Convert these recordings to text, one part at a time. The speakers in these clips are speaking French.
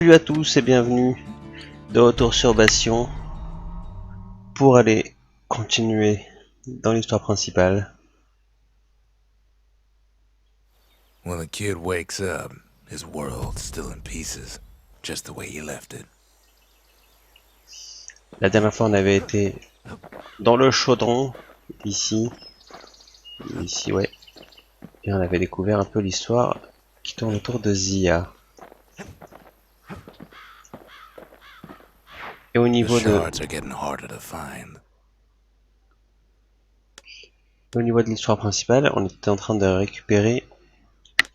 Salut à tous et bienvenue de retour sur Bastion pour aller continuer dans l'histoire principale. When the kid wakes up, his world's still in pieces, just the way he left it. La dernière fois on avait été dans le chaudron, ici, ouais, et on avait découvert un peu l'histoire qui tourne autour de Zia. Et au The niveau de shards are getting harder to find. l'histoire principale, on était en train de récupérer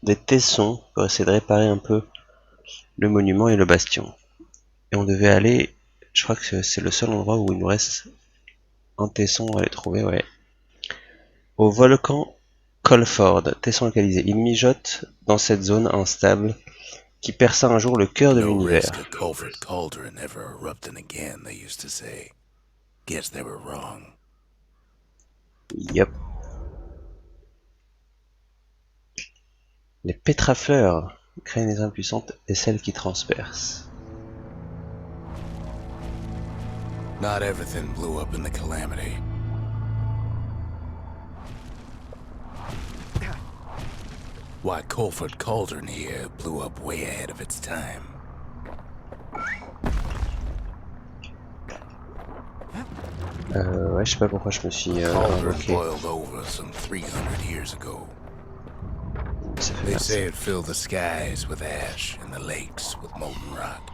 des tessons pour essayer de réparer un peu le monument et le bastion. Et on devait aller, je crois que c'est le seul endroit où il nous reste un tesson, on va les trouver, ouais. Au volcan Colford, tesson localisé. Il mijote dans cette zone instable qui perça un jour le cœur de No risk l'univers. of Colford Cauldron ever erupting again, they used to say. Guess they were wrong. Yep. Les pétrafleurs craignent les impuissantes et celles qui transpercent. Not everything blew up in the calamity. Why Colford Cauldron here blew up way ahead of its time. Ouais, je sais pas pourquoi je me suis Cauldron invoqué. boiled over some 300 years ago. Ça fait They mal, say ça. it filled the skies with ash and the lakes with molten rock.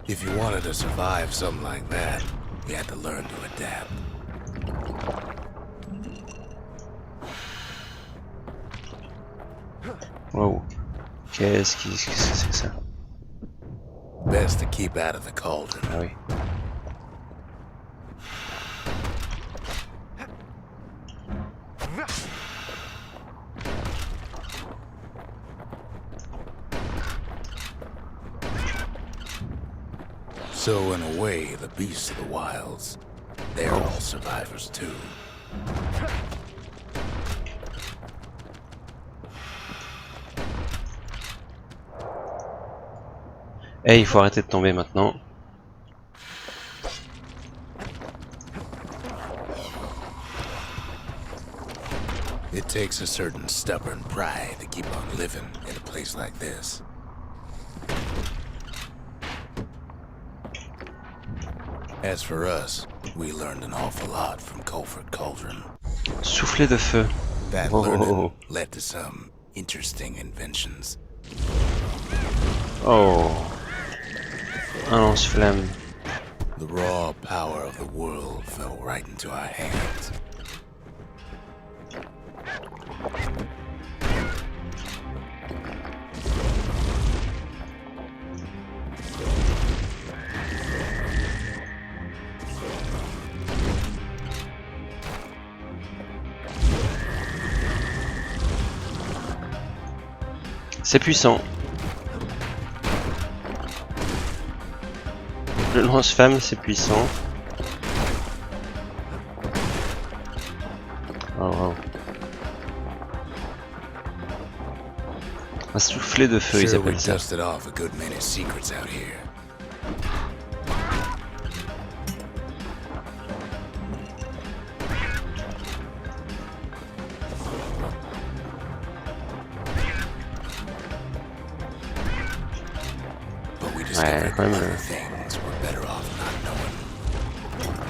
If you wanted to survive something like that, you had to learn to adapt. Wow. Qu'est-ce que c'est que ça? Best to keep out of the cauldron. Ah oui. So in a way, the beasts of the wilds, they're all survivors too. Eh, il faut arrêter de tomber maintenant. It takes a certain stubborn pride to keep on living in a place like this. As for us, we learned an awful lot from Colford Cauldron. Soufflet de feu. That Oh, learning oh, led to some interesting inventions. oh. Un lance-flamme. The raw power of the world fell right into our hands. C'est puissant. Le lance-flamme, c'est puissant. Oh, wow. Un soufflet de feu, ils Sure, we appellent ça. dusted off a good many secrets out here. But we discovered quand même, other things we're better off not knowing.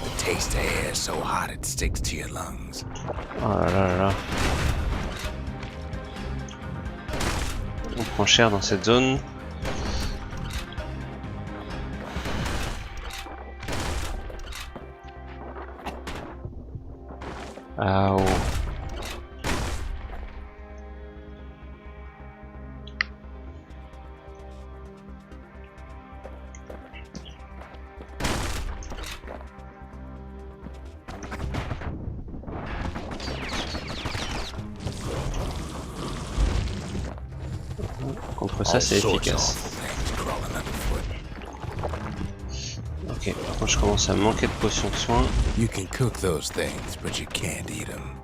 The taste of air is so hot it sticks to your lungs. Oh là là là là. On prend cher dans cette zone. Ah oh. Contre ça, c'est efficace. Ok, par contre je commence à manquer de potions de soins. You can cook those things, but you can't eat them.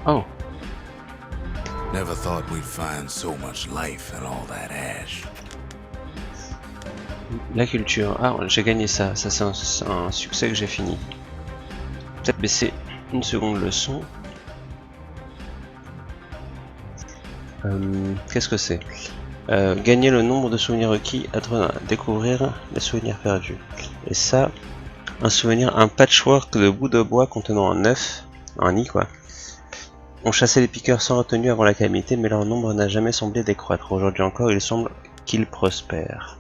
Oh, Never thought we'd find so much life in all that ash. la culture. Ah, j'ai gagné ça. Ça c'est un succès que j'ai fini. Peut-être baisser une seconde le son. Qu'est-ce que c'est? Gagner le nombre de souvenirs requis, découvrir les souvenirs perdus. Et ça, un souvenir, un patchwork de bouts de bois contenant un œuf, un nid quoi. On chassait les piqueurs sans retenue avant la calamité, mais leur nombre n'a jamais semblé décroître. Aujourd'hui encore, il semble qu'ils prospèrent.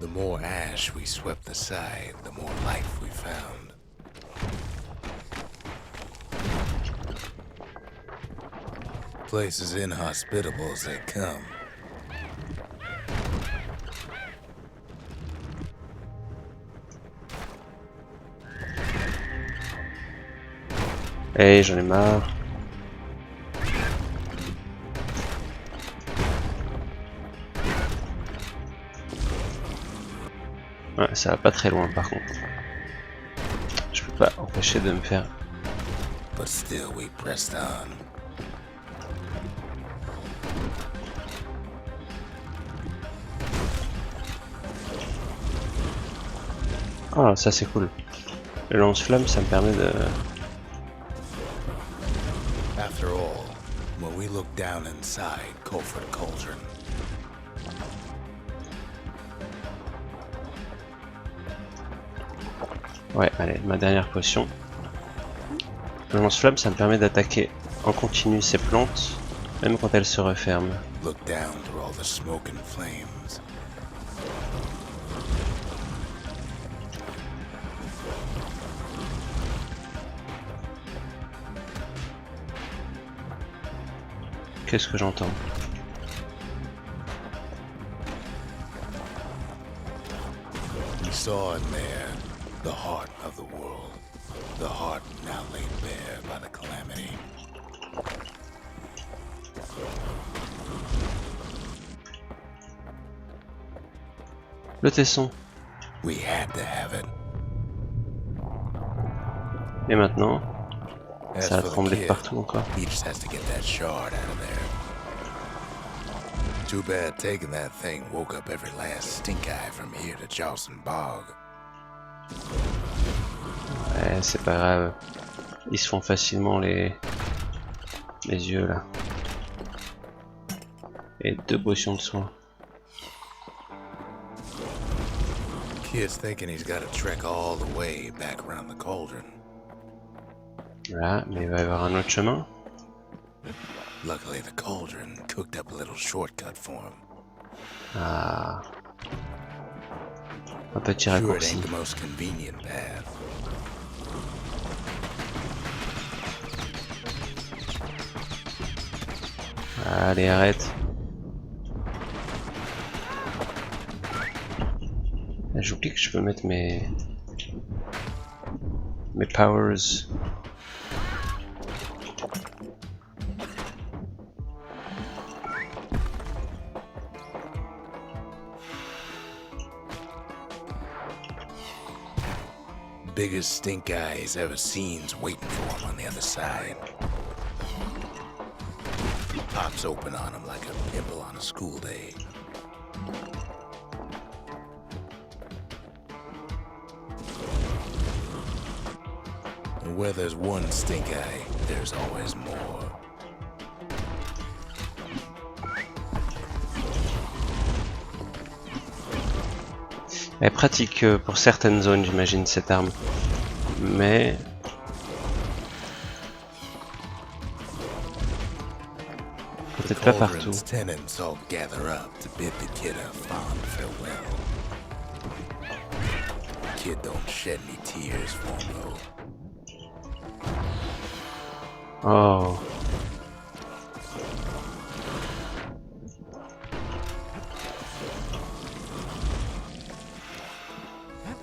The more ash we swept aside, the more life we found. Place as inhospitable as they come. Hey, j'en ai marre. Ouais, ça va pas très loin par contre. Je peux pas empêcher de me faire. But still we pressed on. Ah, ça c'est cool. Le lance-flamme, ça me permet de. After all, when we look down inside Culford Cauldron, Ouais, allez, ma dernière potion. Le lance-flamme, ça me permet d'attaquer en continu ces plantes, même quand elles se referment. look down through all the smoke and flames. Qu'est-ce que j'entends? We saw in there the heart of the world, the heart now laid bare by the calamity. Le tesson. We had to have it. Et maintenant, As ça a for the tremblé de kid, partout encore. he just has to get that shard out of there. Too bad taking that thing woke up every last stink eye from here to Charleston Bog. Ouais, c'est pas grave. Ils se font facilement les yeux là. Et 2 potions de soin. Kid's thinking he's got to trek all the way back around the cauldron. Voilà, mais il va y avoir un autre chemin. Luckily, the cauldron cooked up a little shortcut for him. Ah. Un petit Sure, it raccourci. ain't the most convenient path. Allez, arrête. J'oublie que je peux mettre mes powers. Biggest stink eye he's ever seen's waiting for him on the other side. Pops open on him like a pimple on a school day. And where there's one stink eye, there's always more. Elle est pratique pour certaines zones, j'imagine, cette arme. Mais... peut-être pas partout. Tenants all gather up to bid the kid a fond farewell. The kid don't shed any tears for him though. Oh.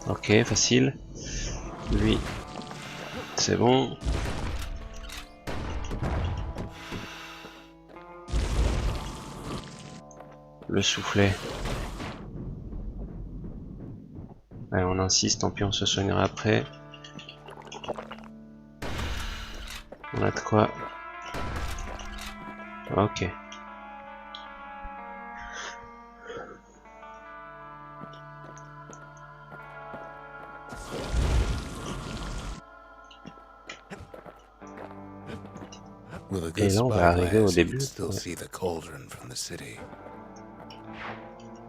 Ok, facile. Lui, c'est bon. Le soufflet. Allez, on insiste, tant pis, on se soignera après. On a de quoi. Ok. With a Et good là, on va arriver au spyglass, you can début. still Ouais. see the cauldron from the city.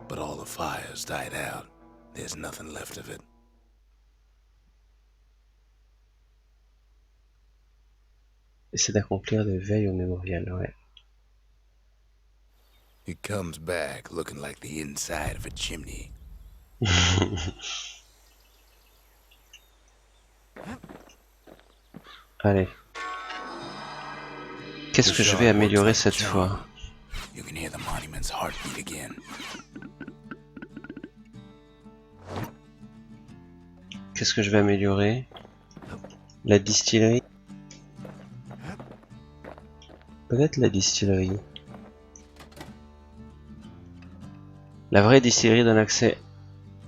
But all the fires died out. There's nothing left of it. Essayer d'accomplir des veilles au mémorial, ouais. He comes back looking like the inside of a chimney. Allez. Qu'est-ce The que je vais shard works améliorer like a cette charm. fois? You can hear the monument's heartbeat again. Qu'est-ce que je vais améliorer? La distillerie? Peut-être la distillerie. La vraie distillerie donne accès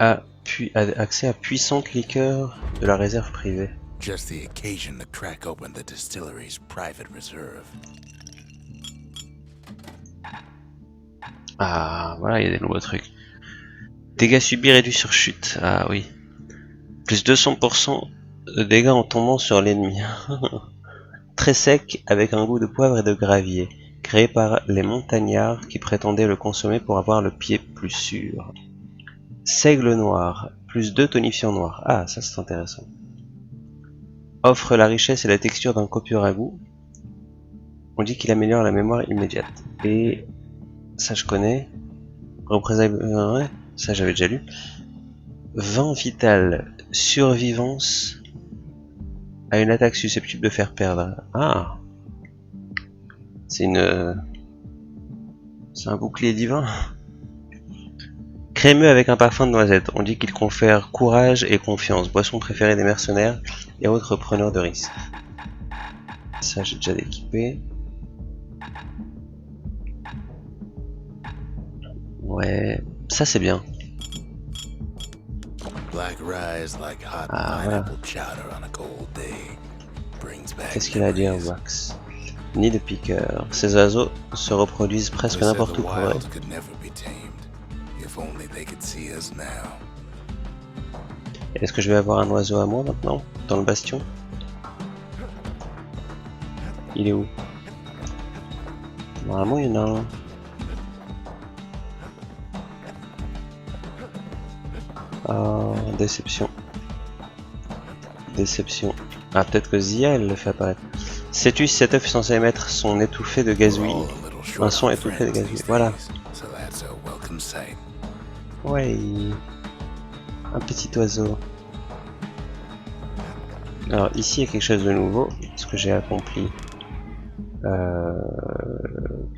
à puissante liqueur de la réserve privée. Just the occasion to crack open the distillery's private reserve. Ah, voilà, il y a des nouveaux trucs. Dégâts subis réduits sur chute. Ah oui. Plus 200% de dégâts en tombant sur l'ennemi. Très sec, avec un goût de poivre et de gravier. Créé par les montagnards qui prétendaient le consommer pour avoir le pied plus sûr. Seigle noir. Plus 2 tonifiants noirs. Ah, ça c'est intéressant. Offre la richesse et la texture d'un copieux ragoût. On dit qu'il améliore la mémoire immédiate. Et ça je connais. Représailles, ouais, ça j'avais déjà lu. Vin vital, survivance à une attaque susceptible de faire perdre. Ah, c'est c'est un bouclier divin. Crémeux avec un parfum de noisette. On dit qu'il confère courage et confiance. Boisson préférée des mercenaires et autres preneurs de risques. Ça j'ai déjà équipé. Ouais, ça c'est bien. Black rise like hot Ah voilà. pineapple chowder on a cold day. Brings back Qu'est-ce qu'il a à dire, memories. Wax? Nid de piqueur. Ces oiseaux se reproduisent presque They said n'importe the où pour vrai. wilds could never be tamed. If only they could see us now. Est-ce que je vais avoir un oiseau à moi maintenant? Dans le bastion? Il est où? Normalement il y en a un. Ah, déception. Déception. Ah, peut-être que Zia elle le fait apparaître. Sais-tu si cet œuf est censé émettre son étouffé de We're gazouillis? all a little Un short son on étouffé de friends gazouillis. these Voilà. days, so that's a welcome sight. Ouais. Un petit oiseau. Alors ici il y a quelque chose de nouveau. Ce que j'ai accompli.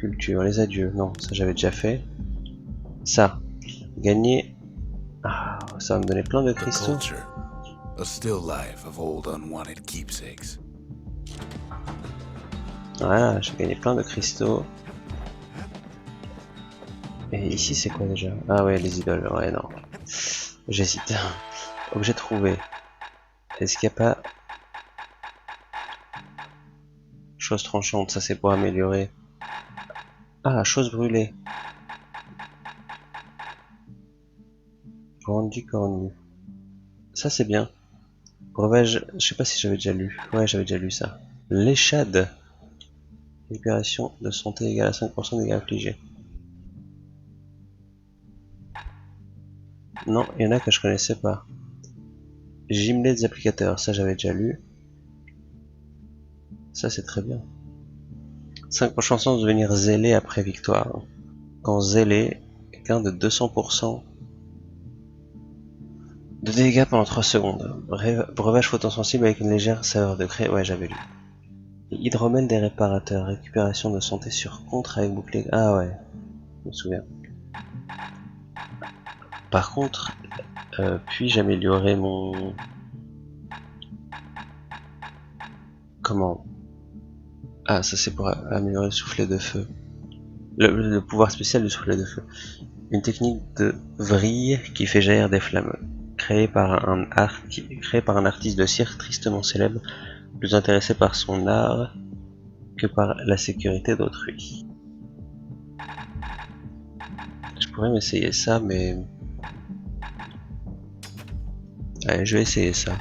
Culture, les adieux. Non, ça j'avais déjà fait. Ça. Gagner. Ah, ça va me donner plein de The cristaux. culture, a still life of old unwanted keepsakes. Voilà, j'ai gagné plein de cristaux. Et ici c'est quoi déjà? Ah ouais, les idoles. Ouais, non. J'hésite. Objet trouvé. Est-ce qu'il n'y a pas... Chose tranchante, ça c'est pour améliorer. Ah, chose brûlée. Rendu cornu. Ça c'est bien. Breuvage, je sais pas si j'avais déjà lu. Ouais, j'avais déjà lu ça. L'échade. Récupération de santé égale à 5% des dégâts infligés. Non, il y en a que je connaissais pas. Gimlet des applicateurs, ça j'avais déjà lu. Ça c'est très bien. 5% chance de devenir zélé après victoire. Quand zélé, gain de 200% de dégâts pendant 3 secondes. Breuvage photosensible avec une légère saveur de craie. Ouais, j'avais lu. Et hydromel des réparateurs. Récupération de santé sur contre avec bouclier. Ah ouais, je me souviens. Par contre, Puis-je améliorer mon... Comment? Ah, ça c'est pour améliorer le soufflet de feu. Le pouvoir spécial du soufflet de feu. Une technique de vrille qui fait jaillir des flammes. Créée par un artiste de cirque tristement célèbre, plus intéressé par son art que par la sécurité d'autrui. Je pourrais m'essayer ça, mais... Allez, je vais essayer ça.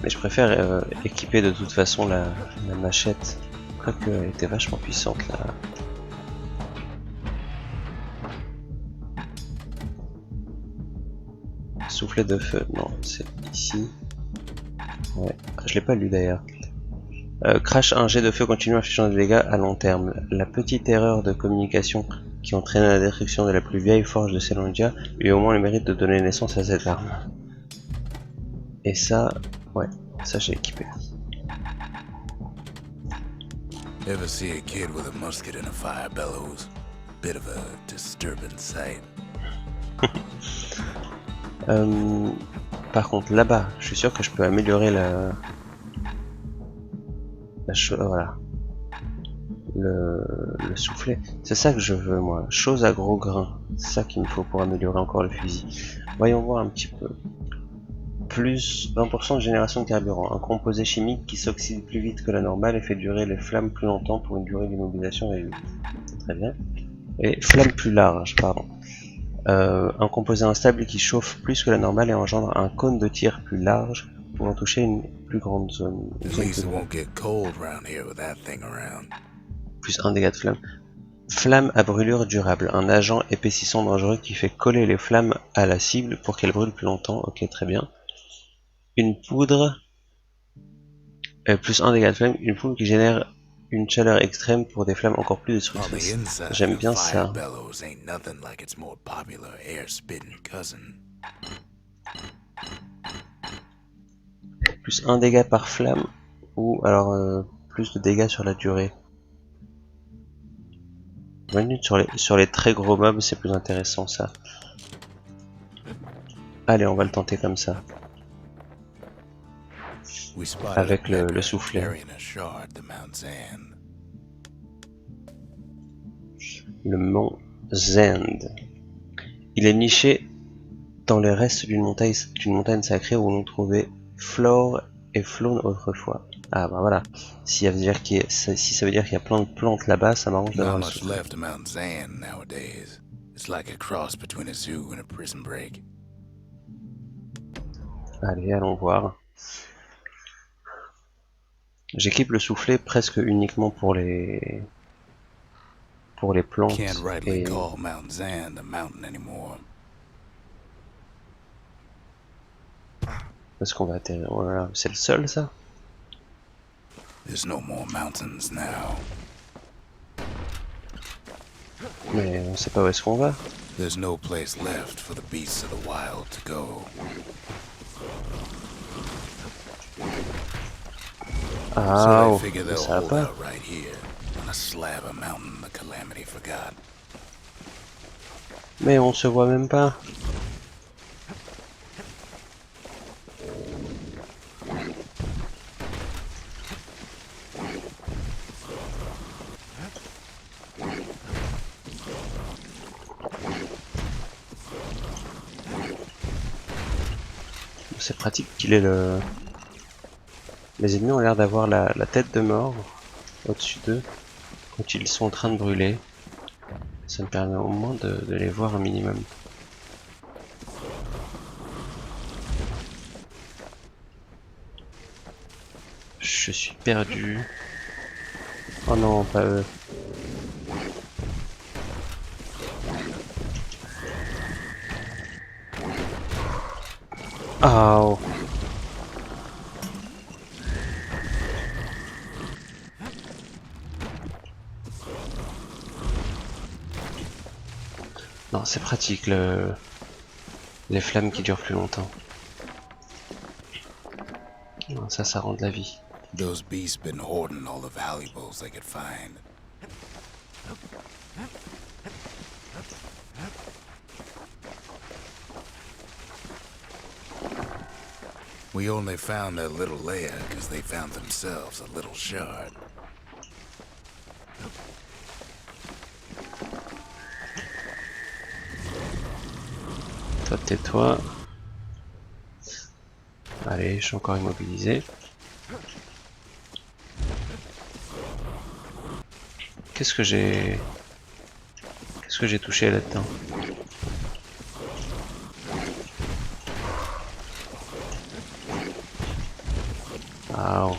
Mais je préfère équiper de toute façon la machette. Quoique elle était vachement puissante là. Soufflet de feu, non, c'est ici. Ouais, je l'ai pas lu d'ailleurs. Crash un jet de feu continue infligeant des dégâts à long terme. La petite erreur de communication qui entraîna la destruction de la plus vieille forge de Selandia eut au moins le mérite de donner naissance à cette arme. Et ça, ouais, ça j'ai équipé. Ever see a kid with a musket and a fire bellows? Bit of a disturbing sight. Par contre, là-bas, je suis sûr que je peux améliorer voilà, le soufflet. C'est ça que je veux, moi. Chose à gros grains. C'est ça qu'il me faut pour améliorer encore le fusil. Voyons voir un petit peu. Plus 20% de génération de carburant. Un composé chimique qui s'oxyde plus vite que la normale et fait durer les flammes plus longtemps pour une durée d'immobilisation réduite. Très bien. Et flamme plus large, pardon. Un composé instable qui chauffe plus que la normale et engendre un cône de tir plus large pouvant toucher une plus grande zone. Plus 1 dégât de flamme. Flamme à brûlure durable. Un agent épaississant dangereux qui fait coller les flammes à la cible pour qu'elle brûle plus longtemps. Ok, très bien. Une poudre. Plus 1 dégât de flamme. Une poudre qui génère une chaleur extrême pour des flammes encore plus destructrices. J'aime bien ça. Plus 1 dégât par flamme. Ou alors plus de dégâts sur la durée. 20 minutes sur les très gros mobs, c'est plus intéressant ça. Allez, on va le tenter comme ça. Avec le soufflet. Le mont Zend. Il est niché dans les restes d'une montagne sacrée où l'on trouvait flore et faune autrefois. Ah bah voilà. Si ça veut dire qu'il y a plein de plantes là-bas, ça m'arrange d'avoir le soufflet. Allez, allons voir. J'équipe le soufflet presque uniquement pour les plantes et... Est-ce qu'on va atterrir? Voilà, c'est le seul ça? Mais on sait pas où est-ce qu'on va. There's no place left for the beasts of the wild to go. Ah, oh, ça va pas. Mais on se voit même pas. C'est pratique qu'il ait le... Les ennemis ont l'air d'avoir la tête de mort au-dessus d'eux quand ils sont en train de brûler. Ça me permet au moins de les voir un minimum. Je suis perdu. Oh non, pas eux. Ah oh. Non, c'est pratique les flammes qui durent plus longtemps. Non, ça rend de la vie. Those beasts been hoarding all the valuables they could find. We only found that little layer because they found themselves a little shard. Toi, tais-toi. Allez, je suis encore immobilisé. Qu'est-ce que j'ai touché là-dedans? Waouh.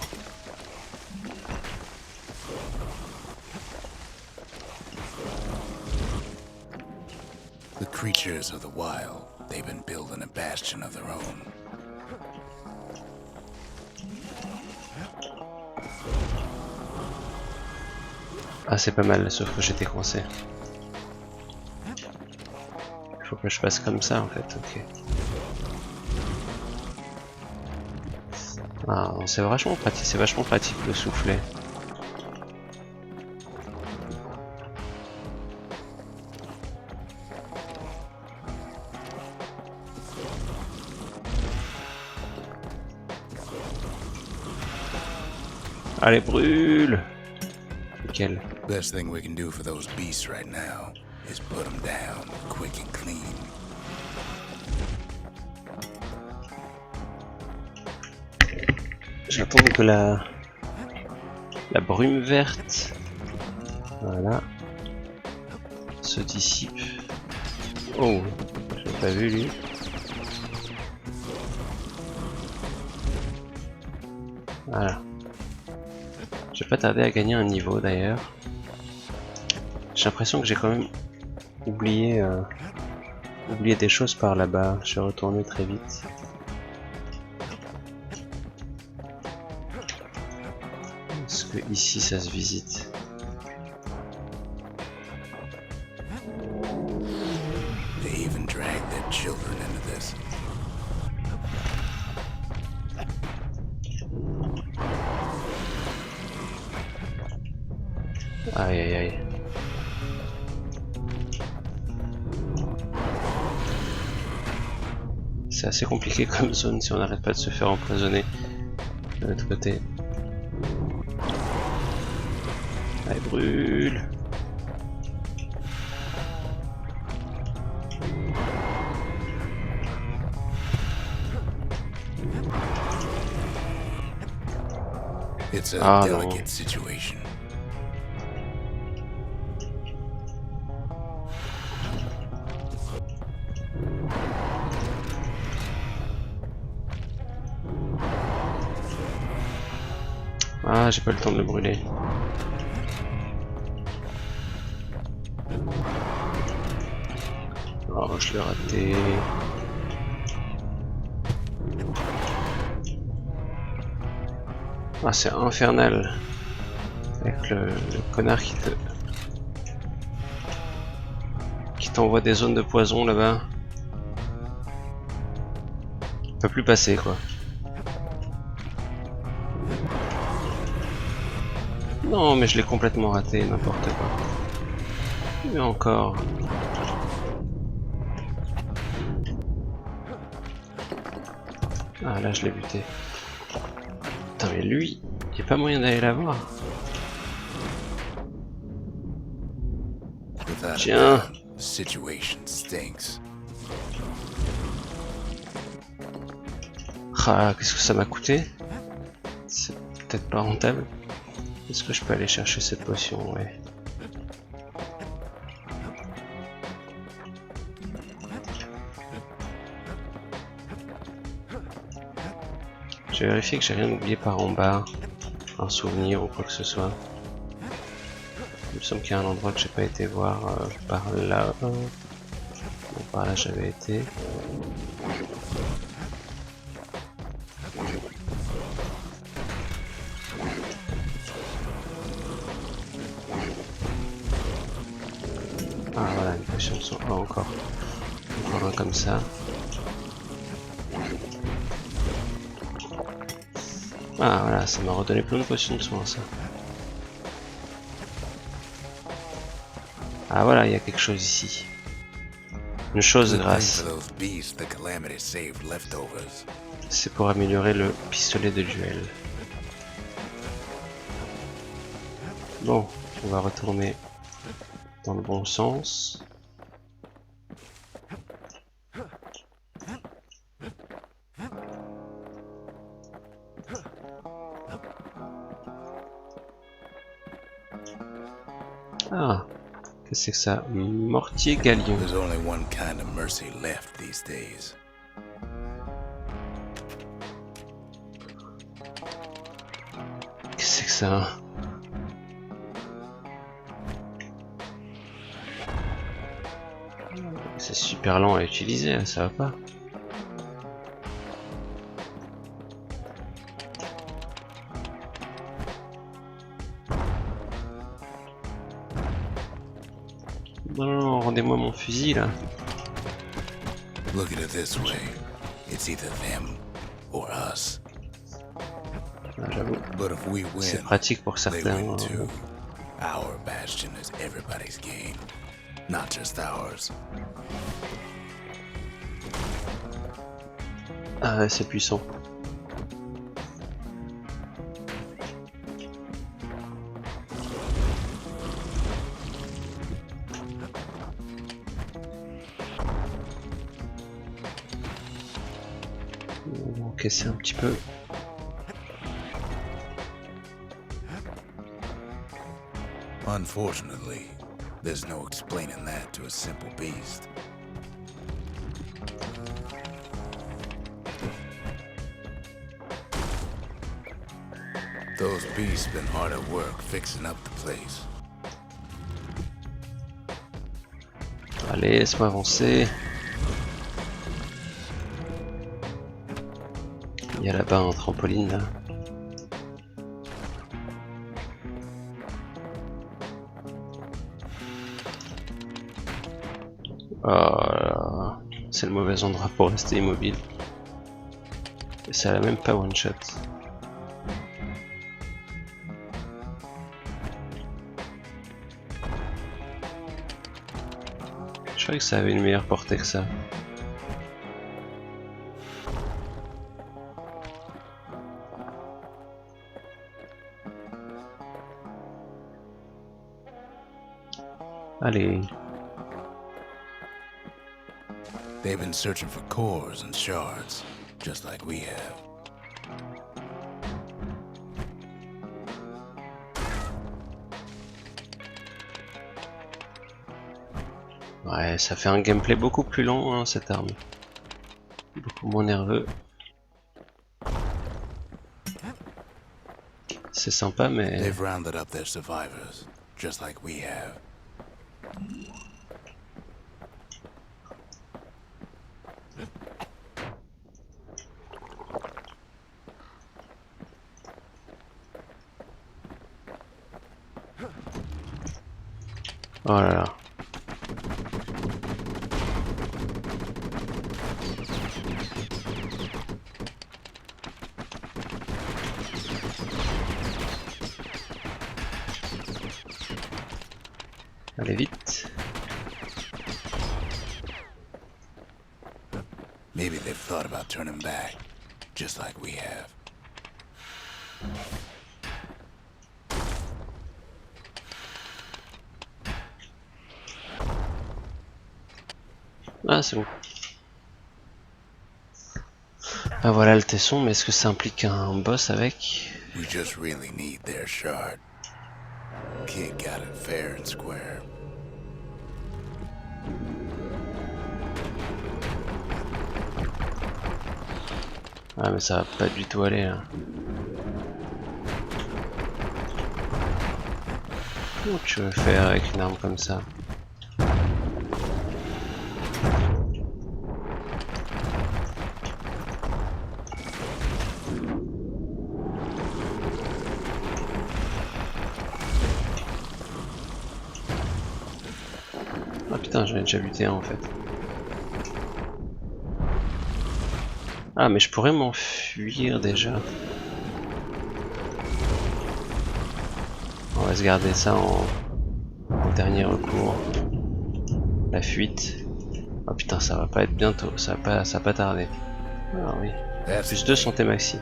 The creatures of the wild, they've been building a bastion of their own. Ah, c'est pas mal, sauf que j'étais coincé. Il faut que je fasse comme ça en fait, ok. Ah, c'est vachement pratique le soufflet. Allez, brûle! Nickel. Best thing we can do for those beasts right now is put them down quick and clean. J'attends que la brume verte, voilà, se dissipe. Oh, je l'ai pas vu lui. Voilà. Je vais pas tarder à gagner un niveau d'ailleurs. J'ai l'impression que j'ai quand même oublié des choses par là-bas. Je vais retourner très vite. Est-ce que ici ça se visite? They even drag their children into this. Aïe aïe aïe. C'est assez compliqué comme zone si on n'arrête pas de se faire empoisonner de l'autre côté. Allez, brûle! It's a delicate non. situation. Ah, j'ai pas le temps de le brûler. Oh, je l'ai raté. Ah, c'est infernal. Avec le connard qui t'envoie des zones de poison là-bas. On peut plus passer quoi. Non, mais je l'ai complètement raté, n'importe quoi. Mais encore. Ah, là, je l'ai buté. Putain, mais lui, il n'y a pas moyen d'aller la voir. Tiens. The situation stinks. Ah, qu'est-ce que ça m'a coûté? C'est peut-être pas rentable. Est-ce que je peux aller chercher cette potion? Ouais. Je vais vérifier que j'ai rien oublié par en bas. Un souvenir ou quoi que ce soit. Il me semble qu'il y a un endroit que j'ai pas été voir par là. Bon, par là j'avais été. Ah voilà, une potion de sang. Oh, encore un comme ça. Ah voilà, ça m'a redonné plein de potions de soin ça. Ah voilà, il y a quelque chose ici. Une chose Good thing grâce, for those beasts the calamity saved leftovers. c'est pour améliorer le pistolet de duel. Bon, on va retourner dans le bon sens. Ah, qu'est-ce que c'est que ça? Mortier galion. There's only one kind of mercy left these days. Qu'est-ce que c'est que ça? C'est super lent à utiliser, ça va pas. Non, non, non, rendez-moi mon fusil là. Look at it this way. It's either them or us. Ah, j'avoue, But if we c'est win, pratique pour they certains. win too. Our Bastion is everybody's game, not just ours. Ah ouais, c'est puissant. On va encaisser un petit peu. Unfortunately, there's no explaining that to a simple beast. Those beasts been hard at work fixing up the place. Allez, laisse-moi avancer. Il y a là-bas un trampoline là. Oh là là. C'est le mauvais endroit pour rester immobile. Et ça l'a même pas one shot. Je croyais que ça avait une meilleure portée que ça. Allez. They've been searching for cores and shards, just like we have. Ouais, ça fait un gameplay beaucoup plus lent, hein, cette arme. Beaucoup moins nerveux. C'est sympa, mais... They've rounded up their survivors, just like we have. Oh là là. Allez vite. Maybe they've thought about turning back, just like we have. Ah, c'est bon. Ah voilà le tesson, mais est-ce que ça implique un boss avec? We just really need their shard. Kid got it fair and square. Ah mais ça va pas du tout aller là. Comment tu veux faire avec une arme comme ça? Ah putain, j'en ai déjà buté un en fait. Ah mais je pourrais m'enfuir déjà. On va se garder ça en dernier recours. La fuite. Ah putain, ça va pas être bientôt, ça va pas tarder. Ah oui. That's Plus the 2 way. santé maxi.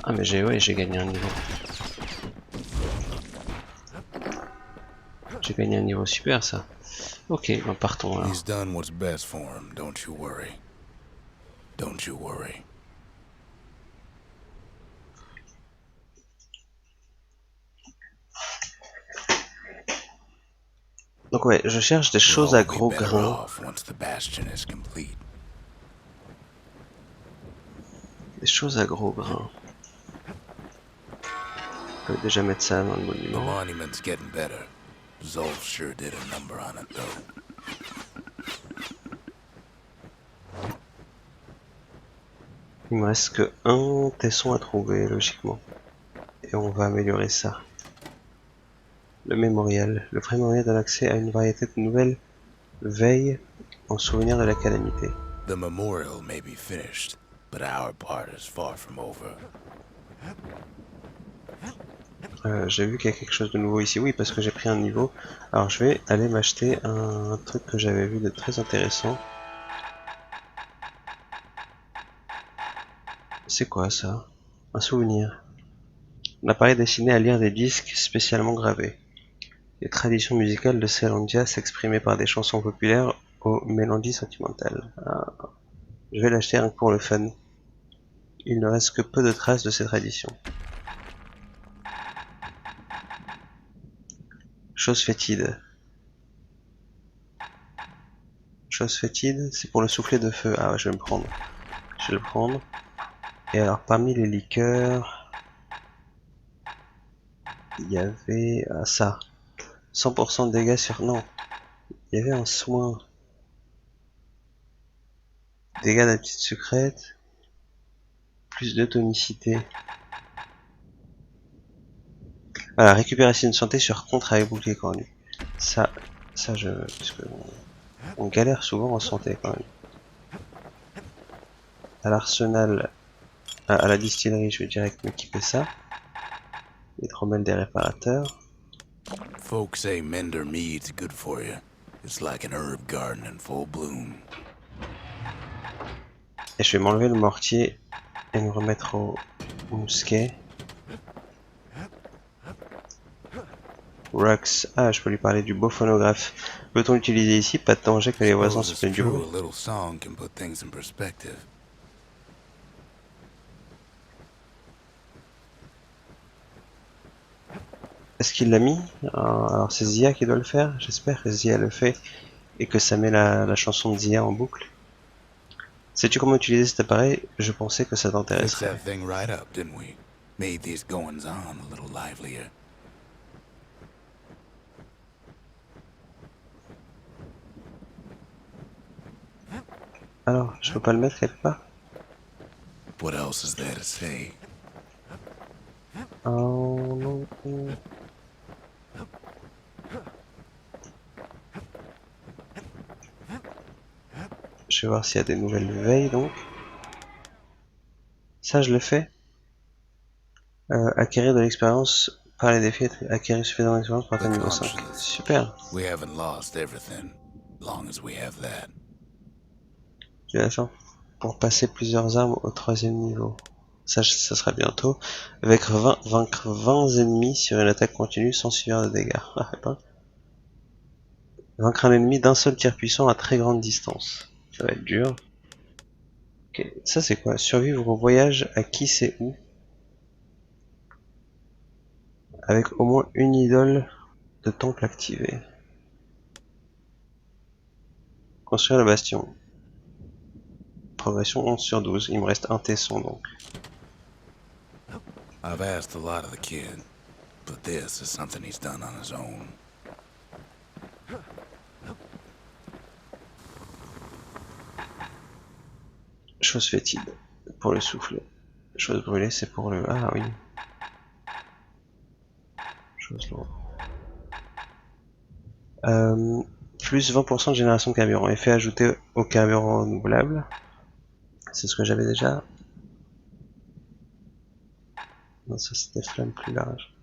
Ah mais j'ai gagné un niveau. J'ai gagné un niveau super ça. Ok, ben partons He's alors. done what's best for him, don't you worry. Don't you worry. Donc ouais, je cherche des We'll choses à all be gros better grains. off once the Bastion is complete. Des choses à gros grains. On peut déjà mettre ça dans le The monument. monument's getting better. Zulf sure did a number on it, though. Il me reste que un tesson à trouver, logiquement. Et on va améliorer ça. Le mémorial. Le mémorial donne accès à une variété de nouvelles veilles en souvenir de la calamité. The memorial may be finished, but our part is far from over. J'ai vu qu'il y a quelque chose de nouveau ici. Oui, parce que j'ai pris un niveau. Alors je vais aller m'acheter un truc que j'avais vu de très intéressant. C'est quoi ça? Un souvenir. Un appareil destiné à lire des disques spécialement gravés. Les traditions musicales de Selandia s'exprimaient par des chansons populaires aux mélodies sentimentales. Ah, je vais l'acheter rien que pour le fun. Il ne reste que peu de traces de ces traditions. Chose fétide. Chose fétide, c'est pour le soufflet de feu. Ah, je vais me prendre. Je vais le prendre. Et alors, parmi les liqueurs, il y avait ça. 100% de dégâts sur... Non, il y avait un soin. Dégâts d'aptitude secrète. Plus de tonicité. Voilà, récupération de santé sur contre avec bouclier quand même. Ça, ça parce que on galère souvent en santé quand même. À l'arsenal, à la distillerie, je vais direct m'équiper ça. Hydromel des réparateurs. Folks say Mender Mead's good for you. It's like an herb garden in full bloom. Et je vais m'enlever le mortier et me remettre au mousquet. Rux, ah, je peux lui parler du beau phonographe. Peut-on l'utiliser ici? Pas de danger que les voisins Suppose se it's plaignent du true bruit. a little song can put things in perspective. Est-ce qu'il l'a mis? Alors c'est Zia qui doit le faire? J'espère que Zia le fait et que ça met la chanson de Zia en boucle. Sais-tu comment utiliser cet appareil? Je pensais que ça Fixed t'intéresserait. that thing right up, didn't we? Made these goings-on a little livelier. Alors, je peux pas le mettre quelque part? What else is there to say? Oh non. Je vais voir s'il y a des nouvelles veilles donc. Ça je le fais. Acquérir de l'expérience par les défis, acquérir suffisamment d'expérience pour The atteindre niveau 5. conscience. Super. We haven't lost everything, long as we have that. J'ai la chance pour passer plusieurs armes au troisième niveau. Ça sera bientôt. Vaincre 20 ennemis sur une attaque continue sans subir de dégâts. Ah, pas. Vaincre un ennemi d'un seul tir puissant à très grande distance. Ça va être dur. Ok, ça c'est quoi? Survivre au voyage à qui sait où avec au moins une idole de temple activée. Construire le bastion. Progression 11 sur 12. Il me reste un tesson donc. I've asked a lot of the kid, but this is something he's done on his own. Chose fétide. Pour le souffle. Chose brûlée, c'est pour le... Ah oui. Chose lourde. Plus 20% de génération de carburant. Effet ajouté au carburant renouvelable. C'est ce que j'avais déjà. Non, ça c'était flamme plus large.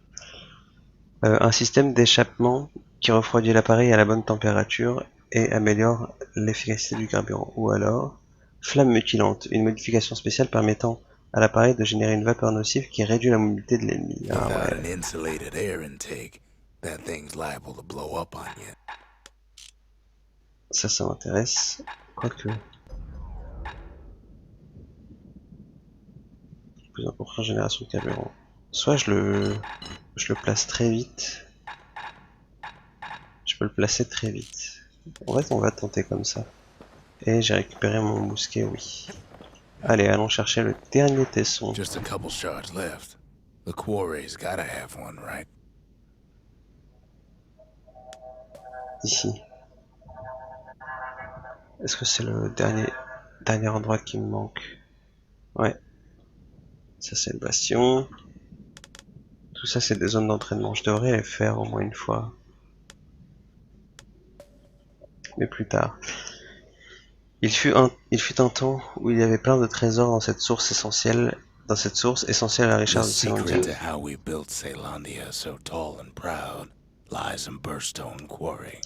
Un système d'échappement qui refroidit l'appareil à la bonne température et améliore l'efficacité du carburant. Ou alors, flamme mutilante, une modification spéciale permettant à l'appareil de générer une vapeur nocive qui réduit la mobilité de l'ennemi. Ah Without an ouais, insulated air intake, that thing's liable to blow up on you. ça m'intéresse. Quoique, plus important, génération de carburant. Soit je le place très vite. Je peux le placer très vite. En fait, on va tenter comme ça. Et j'ai récupéré mon mousquet, oui. Allez, allons chercher le dernier tesson. Just a couple shards left. The quarry's gotta have one, right? Ici. Est-ce que c'est le dernier endroit qui me manque? Ouais. Ça, c'est le Bastion. Tout ça, c'est des zones d'entraînement. Je devrais les faire au moins une fois. Mais plus tard. Il fut un temps où il y avait plein de trésors dans cette source essentielle, à The Richard de secret Salandia. to how we built Caelondia so tall and proud lies in Burstone Quarry.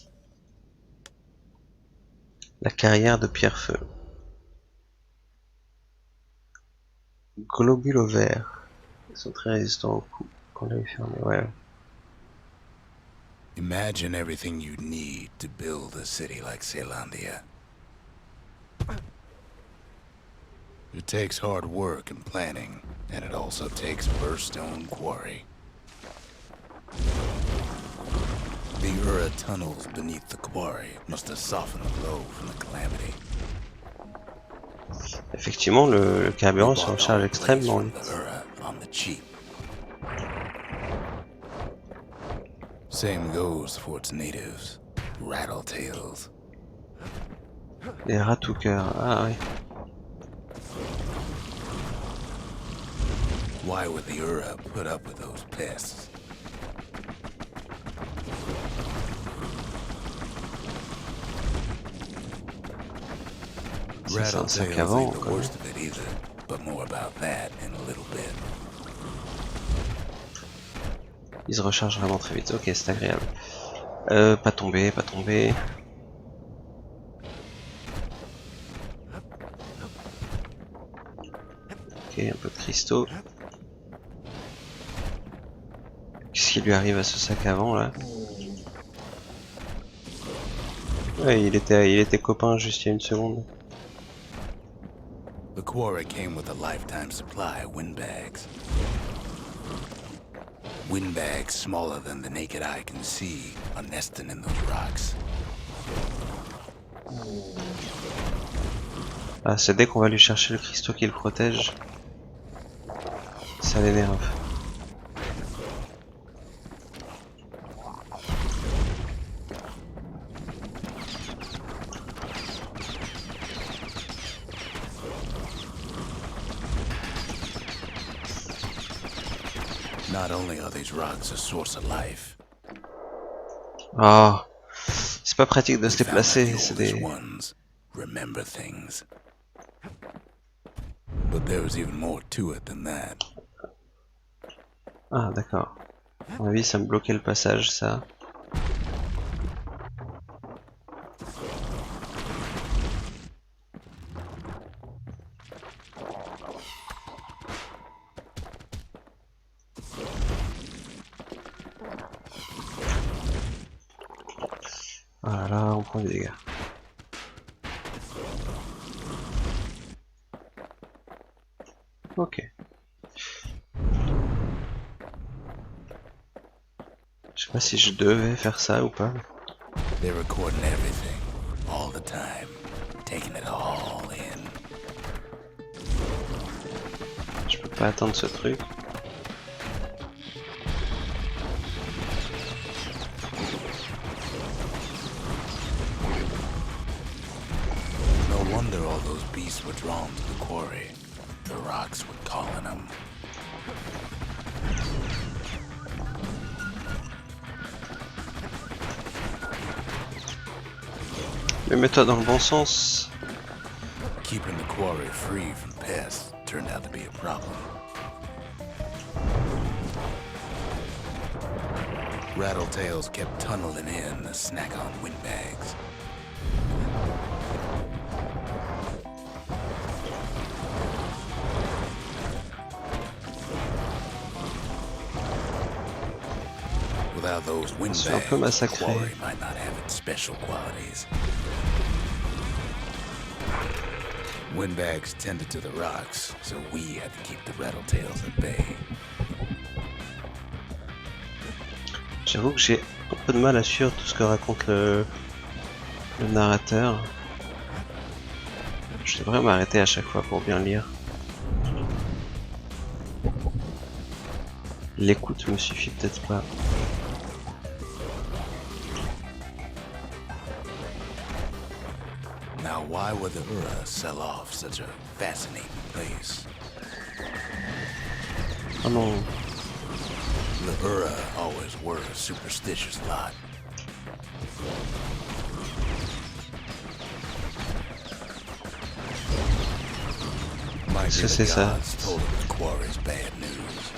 La carrière de Pierrefeu. Globules verts. Ils sont très résistants au coup. Quand l'œil fermé, ouais. Imagine everything you'd need to build a city like Caelondia. It takes hard work and planning, and it also takes Burstone Quarry. The Ura tunnels beneath the quarry must have softened the blow from the calamity. Effectivement, le We carburant se bought the recharge whole place extrêmement from the vite. Ura on the cheap. Same goes for its natives, Rattletails. Les rats tout cœur. Ah oui. Why would the Ura put up with those pests? Ça, c'est un sac à Rattletails vent, ain't the quand même. worst of it either, but more about that in a little bit. Il se recharge vraiment très vite. Ok, c'est agréable. Pas tomber, pas tomber. Ok, un peu de cristaux. Qu'est-ce qui lui arrive à ce sac à vent là? Ouais, il était copain juste il y a une seconde. The quarry came with a lifetime supply of windbags. Windbags smaller than the naked eye can see are nesting in those rocks. Ah, c'est dès qu'on va lui chercher le cristaux qui le protège. Ça l'énerve. Not only are these rocks a source of life, Ah, c'est pas pratique de we se found that déplacer. the C'est oldest des... ones remember things. But there's even more to it than that. Ah, d'accord. À mon avis, ça me bloquait le passage, ça. Ah là, on prend des dégâts. Ok. Je sais pas si je devais faire ça ou pas. They're recording everything, all the time, taking it all in. Je peux pas atteindre ce truc. No wonder all those beasts were drawn to the quarry. The rocks were calling them. Mais mets-toi dans le bon sens. Keeping the quarry free from pests turned out to be a problem. Rattletails kept tunneling in to snack on windbags. Without those On se fait un peu windbags, the massacrer. quarry might not have its special qualities. Windbags tended to the rocks, so we had to keep the rattletails at bay. J'avoue que j'ai un peu de mal à suivre tout ce que raconte le narrateur. Je devrais m'arrêter à chaque fois pour bien lire. L'écoute me suffit peut-être pas. Now, why would the Uras sell off such a fascinating place? Oh non. The Ura always were a superstitious lot. Might be the gods told him the quarry's bad news.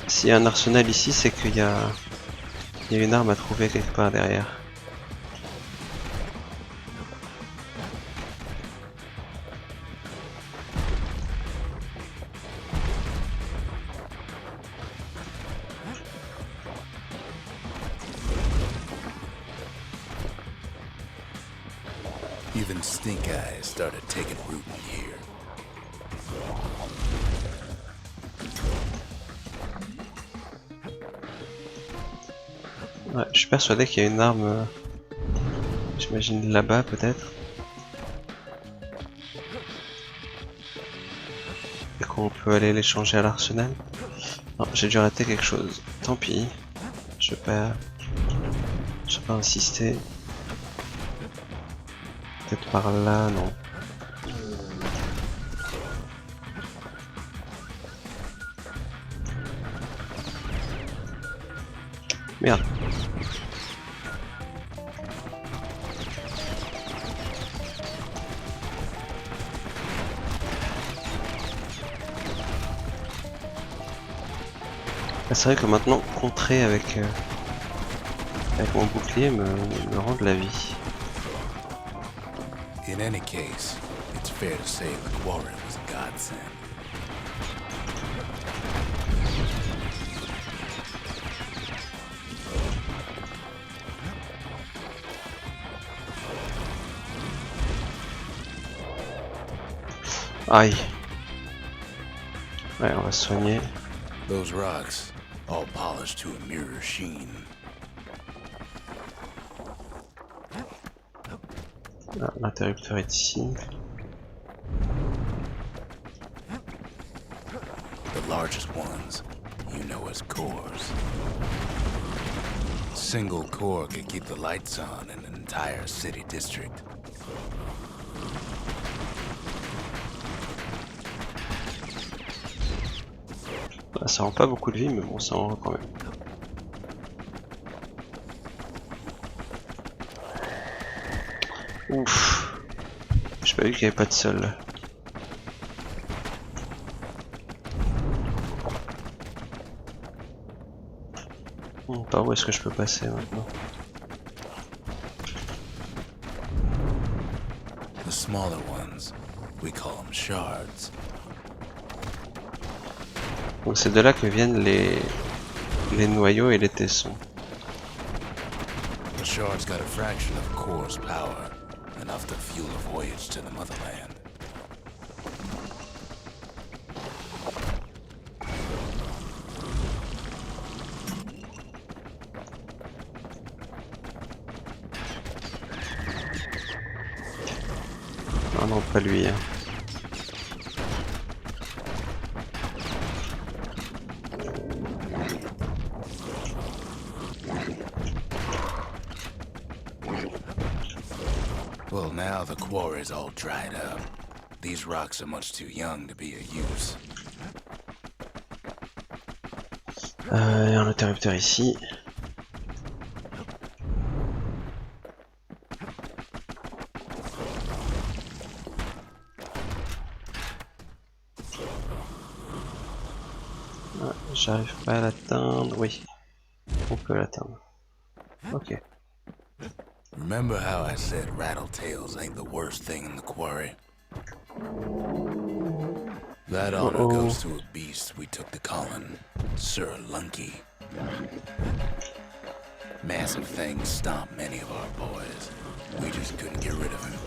S'il y a un arsenal ici, c'est qu'il y a une arme à trouver quelque part derrière. Even stink eyes started taking root in here. Ouais, je suis persuadé qu'il y a une arme, j'imagine là-bas peut-être. Et qu'on peut aller l'échanger à l'arsenal. Non, j'ai dû rater quelque chose. Tant pis. Je vais pas insister. Peut-être par là, non. Merde. Ah, c'est vrai que maintenant, contrer avec mon bouclier me rend de la vie. In any case, it's fair to say the quarry was a godsend. Aïe. Ouais, on va se soigner. Those rocks, all polished to a mirror sheen. Ah, l'interrupteur est ici. The largest ones, you know as cores. Single core can keep the lights on in an entire city district. Ah, ça rend pas beaucoup de vie, mais bon, ça en rend quand même. Ouf. J'ai pas vu qu'il y avait pas de sol. Par où est-ce que je peux passer maintenant? The smaller ones, we call them shards. Donc c'est de là que viennent les noyaux et les tessons. The shards got a fraction of core's power, enough to fuel a voyage to the motherland. Ah non, pas lui. Hein. Well, now the quarry's all dried up. These rocks are much too young to be of use. Il y a un interrupteur ici. Ah, j'arrive pas à l'atteindre. Oui, on peut l'atteindre. Ok. Remember how I said rattletails ain't the worst thing in the quarry? That Oh honor oh. goes to a beast we took to Colin, Sir Lunky. Massive things stomped many of our boys. We just couldn't get rid of him.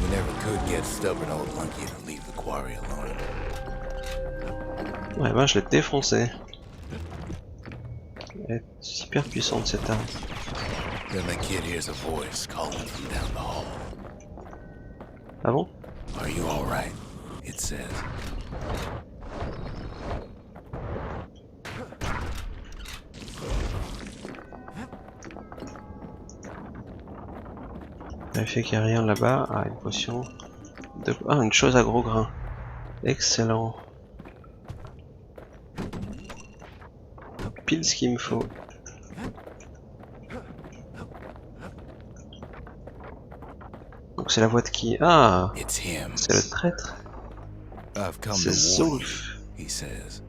We never could get stubborn old Lunky to leave the quarry alone. Ouais, ben je l'ai défoncé. Elle est super puissante cette arme. Then the kid hears a voice calling from down the hall. Ah bon? Are you all right? It says. Vérifier qu'il n'y a rien là-bas. Ah, une potion. Ah, une chose à gros grains. Excellent. Pile ce qu'il me faut. Donc c'est la voix de qui? Ah, It's him. c'est le traître. I've come C'est to warn you, Zulf. he says.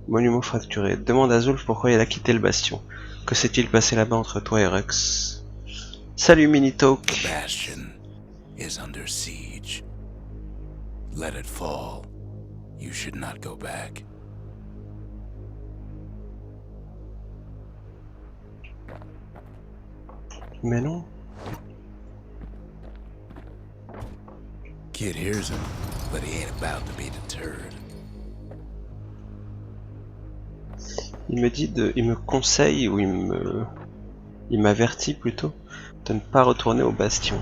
Monument fracturé. Demande à Zulf pourquoi il a quitté le Bastion. Que s'est-il passé là-bas entre toi et Rux? Salut Minitalk. The Bastion is under siege. Let it fall. You should not go back. Mais non. Kid hears him, but he ain't about to be deterred. Il me dit il me conseille ou il m'avertit plutôt de ne pas retourner au Bastion.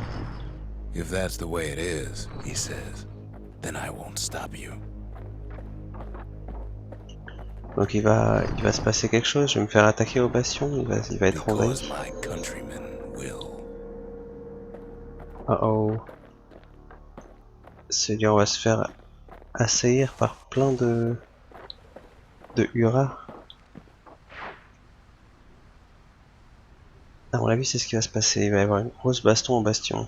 If that's the way it is, he says, then I won't stop you. Donc il va se passer quelque chose. Je vais me faire attaquer au Bastion. Il va être envahi. Because my countrymen will. Oh oh. C'est-à-dire on va se faire assaillir par plein de Uras. À mon avis, c'est ce qui va se passer. Il va y avoir une grosse baston au Bastion.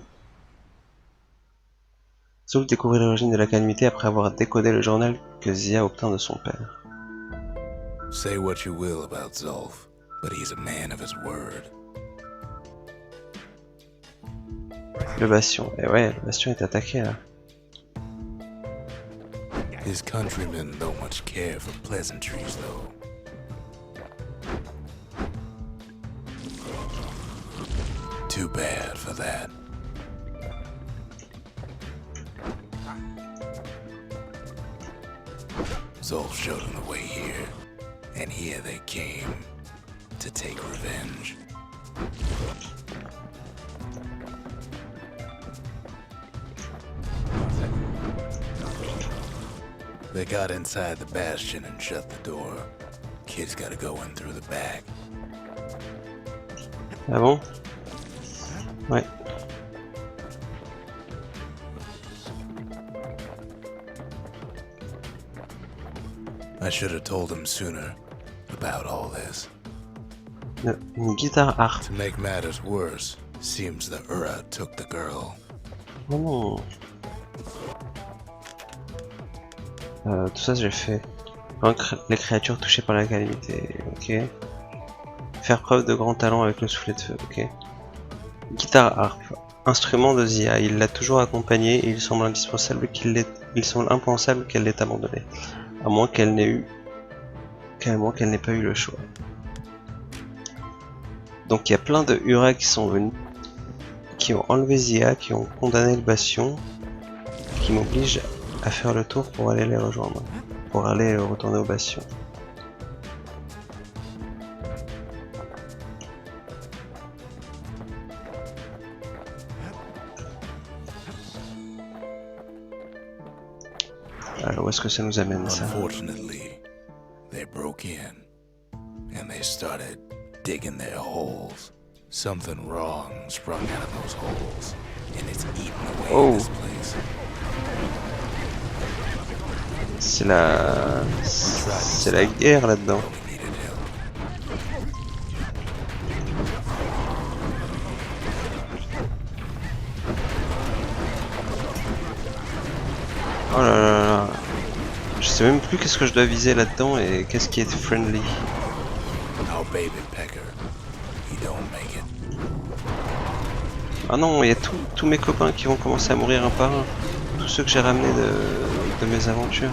Zulf découvrit l'origine de la calamité après avoir décodé le journal que Zia obtint de son père. Say what you will about Zulf, but he's a man of his word. Le Bastion. Et ouais, le Bastion est attaqué là. His countrymen don't much care for pleasantries, though. Too bad for that. Zulf showed him the way here, and here they came to take revenge. They got inside the Bastion and shut the door. Kid's gotta go in through the back. Ah bon? Ouais. I should have told him sooner about all this. Une guitare harpe. To make matters worse, seems the Uras took the girl. Oh non. Tout ça j'ai fait. Vaincre les créatures touchées par la calamité. Ok. Faire preuve de grand talent avec le soufflet de feu. Ok. Guitare harpe. Instrument de Zia. Il l'a toujours accompagnée et il semble impensable qu'elle l'ait abandonnée. À moins qu'elle n'ait pas eu le choix. Donc il y a plein de Uras qui sont venus, qui ont enlevé Zia, qui ont condamné le Bastion, qui m'obligent à faire le tour pour aller les rejoindre, pour aller retourner au Bastion. Alors où est-ce que ça nous amène ça? Unfortunately, they broke in and they started digging their holes. Something wrong sprung out of those holes, and it's eating away at this place. C'est la guerre là-dedans. But we needed help. Oh là là là. Je sais même plus qu'est-ce que je dois viser là-dedans et qu'est-ce qui est friendly. Our baby pecker, he don't make it. Ah non, il y a tous mes copains qui vont commencer à mourir un par un. Tous ceux que j'ai ramenés de mes aventures.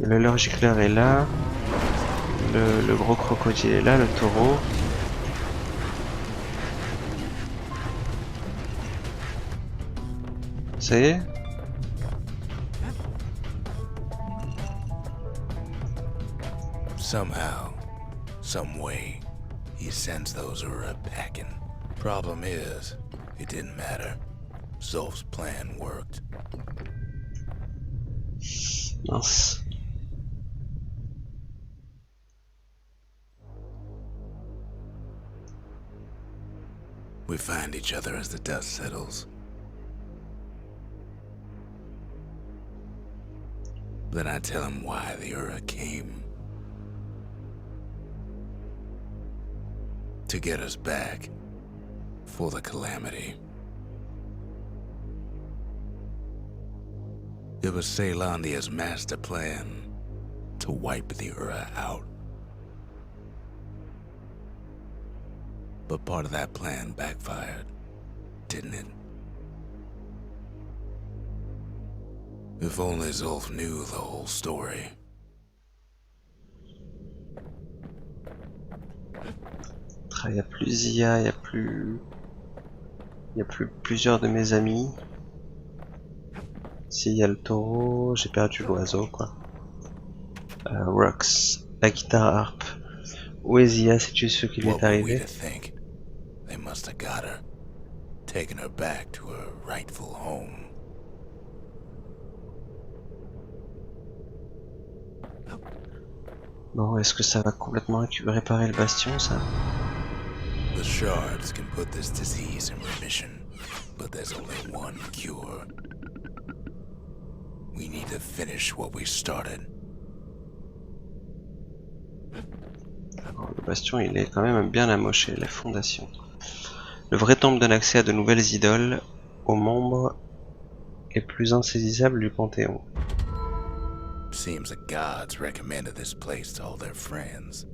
Le lorgicleur est là. Le gros crocodile est là, le taureau. Ça y est? Somehow, some way, he sends those Uras packing. Problem is, it didn't matter. Zulf's plan worked. Mince. We find each other as the dust settles. Then I tell him why the Ura came. To get us back. For the calamity. It was Ceylandia's master plan to wipe the Ura out. But part of that plan backfired, didn't it? If only Zulf knew the whole story. Il n'y a plus Zia, il n'y a plus... Il n'y a plus plusieurs de mes amis. Si, il y a le taureau, j'ai perdu l'oiseau, quoi. Rox, la guitare harpe. Où est Zia, sais-tu ce qui lui est arrivé? They must have got her, taken her back to her rightful home. Bon, est-ce que ça va complètement réparer le bastion, ça? The shards can put this disease in remission, but there's only one cure. We need to finish what we started. Alors, le bastion, il est quand même bien amoché, la fondation. Le vrai temple donne accès à de nouvelles idoles, aux membres les plus insaisissables du Panthéon. Seems the gods recommended this place to all their friends.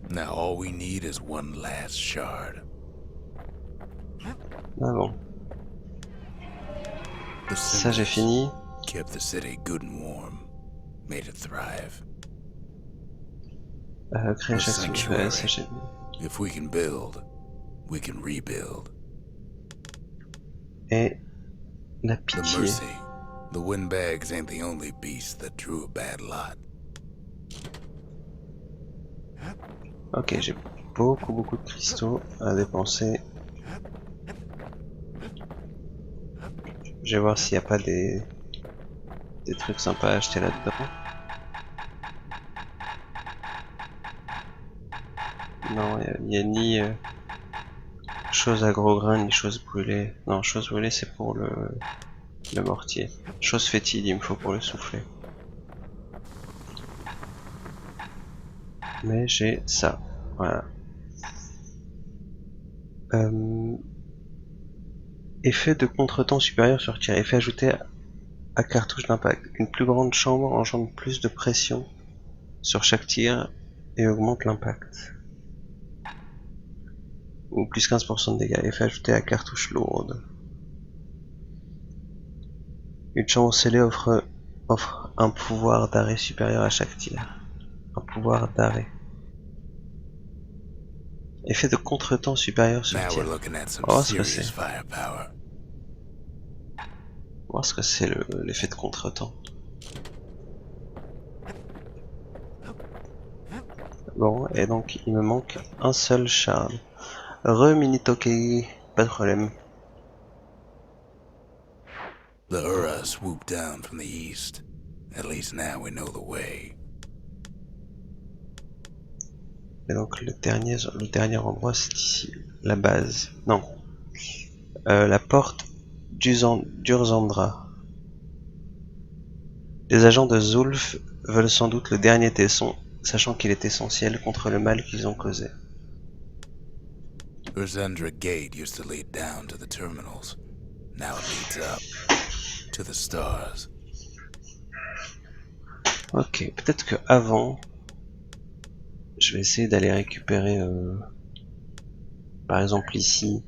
Now all we need is one last shard. Ah bon. The Ça, j'ai symbols fini. kept the city good and warm, made it thrive. Créer The chaque sanctuary. ça, j'ai mis. If we can build, we can rebuild. Et la The pitié. mercy. The windbags ain't the only beast that drew a bad lot. Ok, j'ai beaucoup de cristaux à dépenser. Je vais voir s'il n'y a pas des trucs sympas à acheter là-dedans. Non, il n'y a ni chose à gros grains, ni chose brûlée. Non, chose brûlée, c'est pour le mortier. Chose fétide, il me faut pour le souffler. Mais j'ai ça. Voilà. Effet de contretemps supérieur sur tir. Effet ajouté à cartouche d'impact. Une plus grande chambre engendre plus de pression sur chaque tir et augmente l'impact. Ou plus 15% de dégâts. Effet ajouté à cartouche lourde. Une chambre scellée offre un pouvoir d'arrêt supérieur à chaque tir. Un pouvoir d'arrêt. Effet de contretemps supérieur sur Now tir. we're looking at some On va voir ce que serious c'est. firepower. On va voir ce que c'est l'effet de contretemps. Bon, et donc il me manque un seul shard. Re-Minitoki, pas de problème. The Uras swooped down from the east. At least now we know the way. Et donc le dernier endroit c'est ici, la base. Non. La porte d'Urzandra. Les agents de Zulf veulent sans doute le dernier tesson sachant qu'il est essentiel contre le mal qu'ils ont causé. Ursendra Gate used to lead down to the terminals. Now it leads up to the stars. Ok, peut-être que avant, je vais essayer d'aller récupérer, par exemple ici,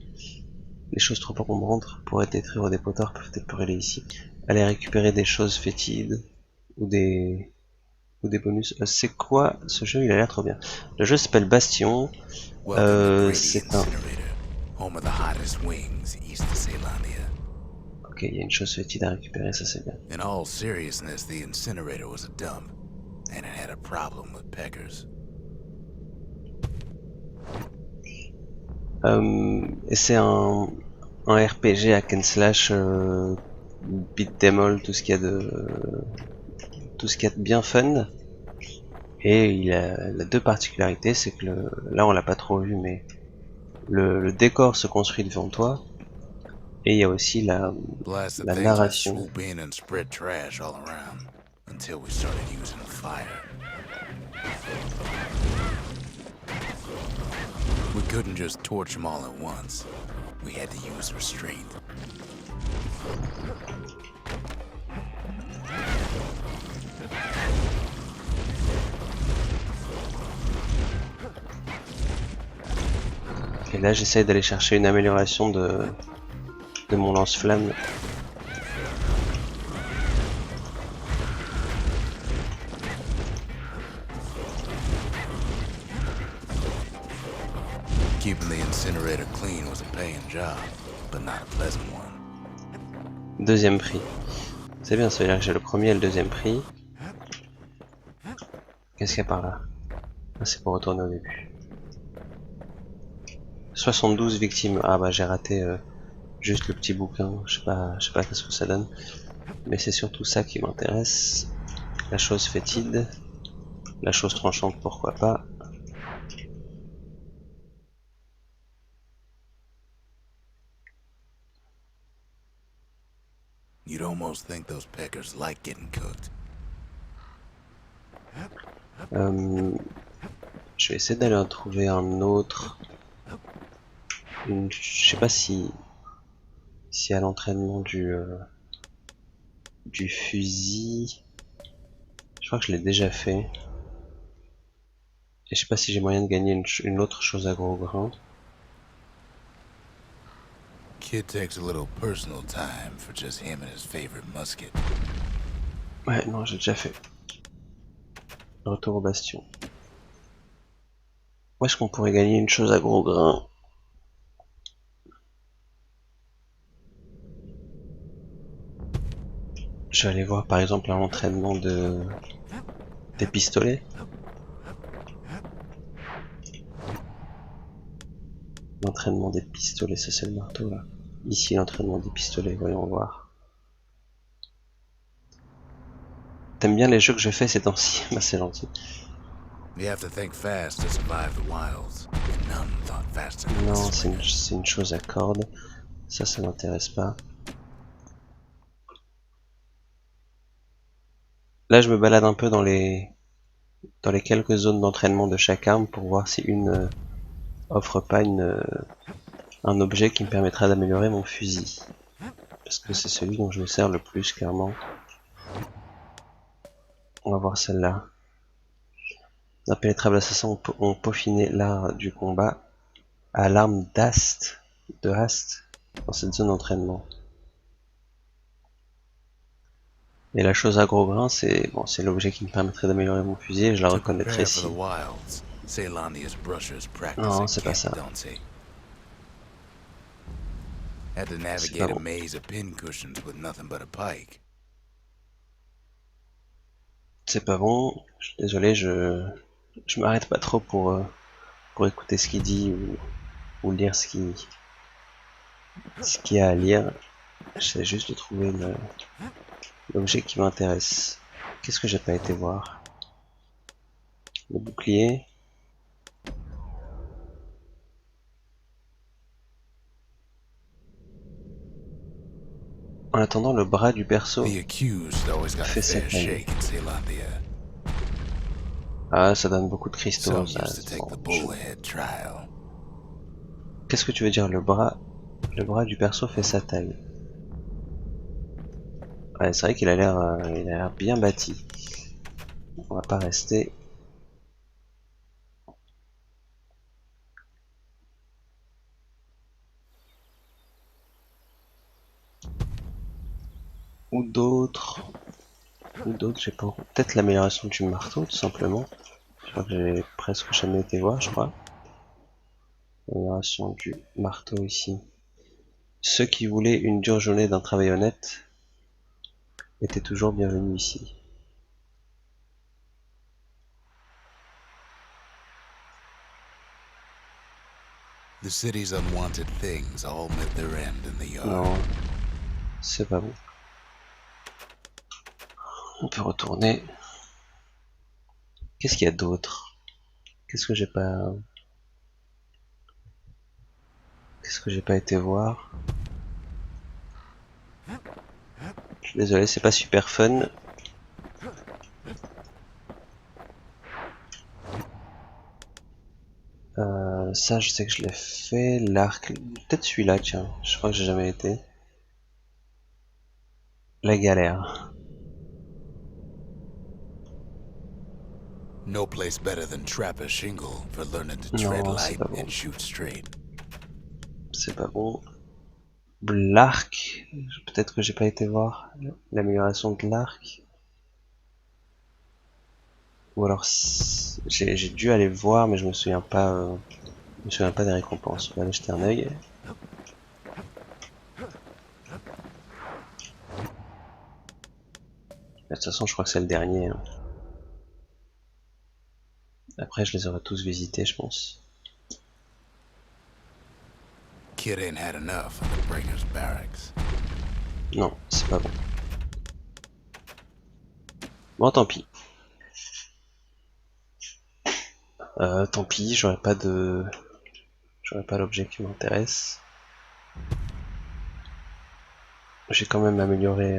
les choses trop encombrantes pourraient détruire au dépotoir, peuvent être brûlées ici. Aller récupérer des choses fétides ou des bonus. C'est quoi ce jeu? Il a l'air trop bien. Le jeu s'appelle Bastion. Welcome to Grady C'est un... Incinerator, home of the hottest wings east of Caelondia. Ok, il y a une chose fétide à récupérer, ça c'est bien. In all seriousness, the incinerator was a dump, and it had a problem with peckers. Et c'est un RPG hack and slash, beat them all, tout ce qu'il y a de bien fun. Et il a deux particularités, c'est que là on l'a pas trop vu, mais le décor se construit devant toi, et il y a aussi Blasted la things would narration. swoop in and spread trash all around until we started using fire. We couldn't just torch them all at once. We had to use restraint. Et là j'essaie d'aller chercher une amélioration de mon lance-flamme. Keeping the incinerator clean was a paying job, but not a pleasant one. Deuxième prix. C'est bien, ça veut dire que j'ai le premier et le deuxième prix. Qu'est-ce qu'il y a par là? Ah, c'est pour retourner au début. 72 victimes. Ah bah j'ai raté juste le petit bouquin. Je sais pas ce que ça donne. Mais c'est surtout ça qui m'intéresse. La chose fétide. La chose tranchante, pourquoi pas. You'd almost think those peckers like getting cooked. Je vais essayer d'aller en trouver un autre. Je sais pas si à l'entraînement du fusil. Je crois que je l'ai déjà fait. Et je sais pas si j'ai moyen de gagner une autre chose à gros grain. Kid takes a little personal time for just him and his favorite musket. Ouais, non, j'ai déjà fait. Retour au bastion. Où est-ce qu'on pourrait gagner une chose à gros grain? Je vais aller voir par exemple un entraînement des pistolets. L'entraînement des pistolets, ça c'est le marteau là. Ici l'entraînement des pistolets, voyons voir. T'aimes bien les jeux que je fais ces temps-ci? Bah c'est gentil. You have to think fast to survive the wilds, and none thought fast enough to Non, swing it. c'est une chose à cordes. Ça m'intéresse pas. Là je me balade un peu dans les quelques zones d'entraînement de chaque arme pour voir si une offre pas un objet qui me permettra d'améliorer mon fusil. Parce que c'est celui dont je me sers le plus clairement. On va voir celle-là. Les impénétrables assassins ont peaufiné l'art du combat à l'arme de Hast dans cette zone d'entraînement. Et la chose à gros grain, c'est bon, c'est l'objet qui me permettrait d'améliorer mon fusil et je la To reconnaîtrai prepare for the ici. wilds, Caelondia's brushers practice Non, at c'est pas Camp ça. Dante. Had to C'est navigate pas a bon. maze of pincushions with nothing but a pike. C'est pas bon. Je suis désolé, je m'arrête pas trop pour écouter ce qu'il dit ou lire ce qu'il y a à lire. J'essaie juste de trouver l'objet qui m'intéresse. Qu'est-ce que j'ai pas été voir? Le bouclier. En attendant, le bras du perso The accused always got a fait sa fair taille. shake in Caelondia. Ah, ça donne beaucoup de cristaux, Some ça. used to take the Bon, bullhead trial. qu'est-ce que tu veux dire, le bras du perso fait sa taille. Ouais, c'est vrai qu'il a l'air bien bâti. On va pas rester. Ou d'autres. J'ai pas. Peut-être l'amélioration du marteau, tout simplement. Je crois que j'ai presque jamais été voir, je crois. L'amélioration du marteau ici. Ceux qui voulaient une dure journée d'un travail honnête étaient toujours bienvenus ici. The city's unwanted things all met their end in the yard. Non, c'est pas bon. On peut retourner. Qu'est-ce qu'il y a d'autre? Qu'est-ce que j'ai pas... Qu'est-ce que j'ai pas été voir? Je suis désolé, c'est pas super fun. Ça, je sais que je l'ai fait. L'arc, peut-être celui-là, tiens. Je crois que j'ai jamais été. La galère. No place better than Trapper Shingle for learning to tread Non, c'est light pas bon. and shoot straight. C'est pas bon. L'arc, peut-être que j'ai pas été voir l'amélioration de l'arc. Ou alors j'ai dû aller voir, mais je me souviens pas. Je me souviens pas des récompenses. On va aller jeter un œil. De toute façon, je crois que c'est le dernier. Hein. Après, je les aurais tous visités, je pense. Kid ain't had enough of the Bringer's barracks. Non, c'est pas bon. Bon, tant pis. Tant pis, j'aurais pas l'objet qui m'intéresse. J'ai quand même amélioré.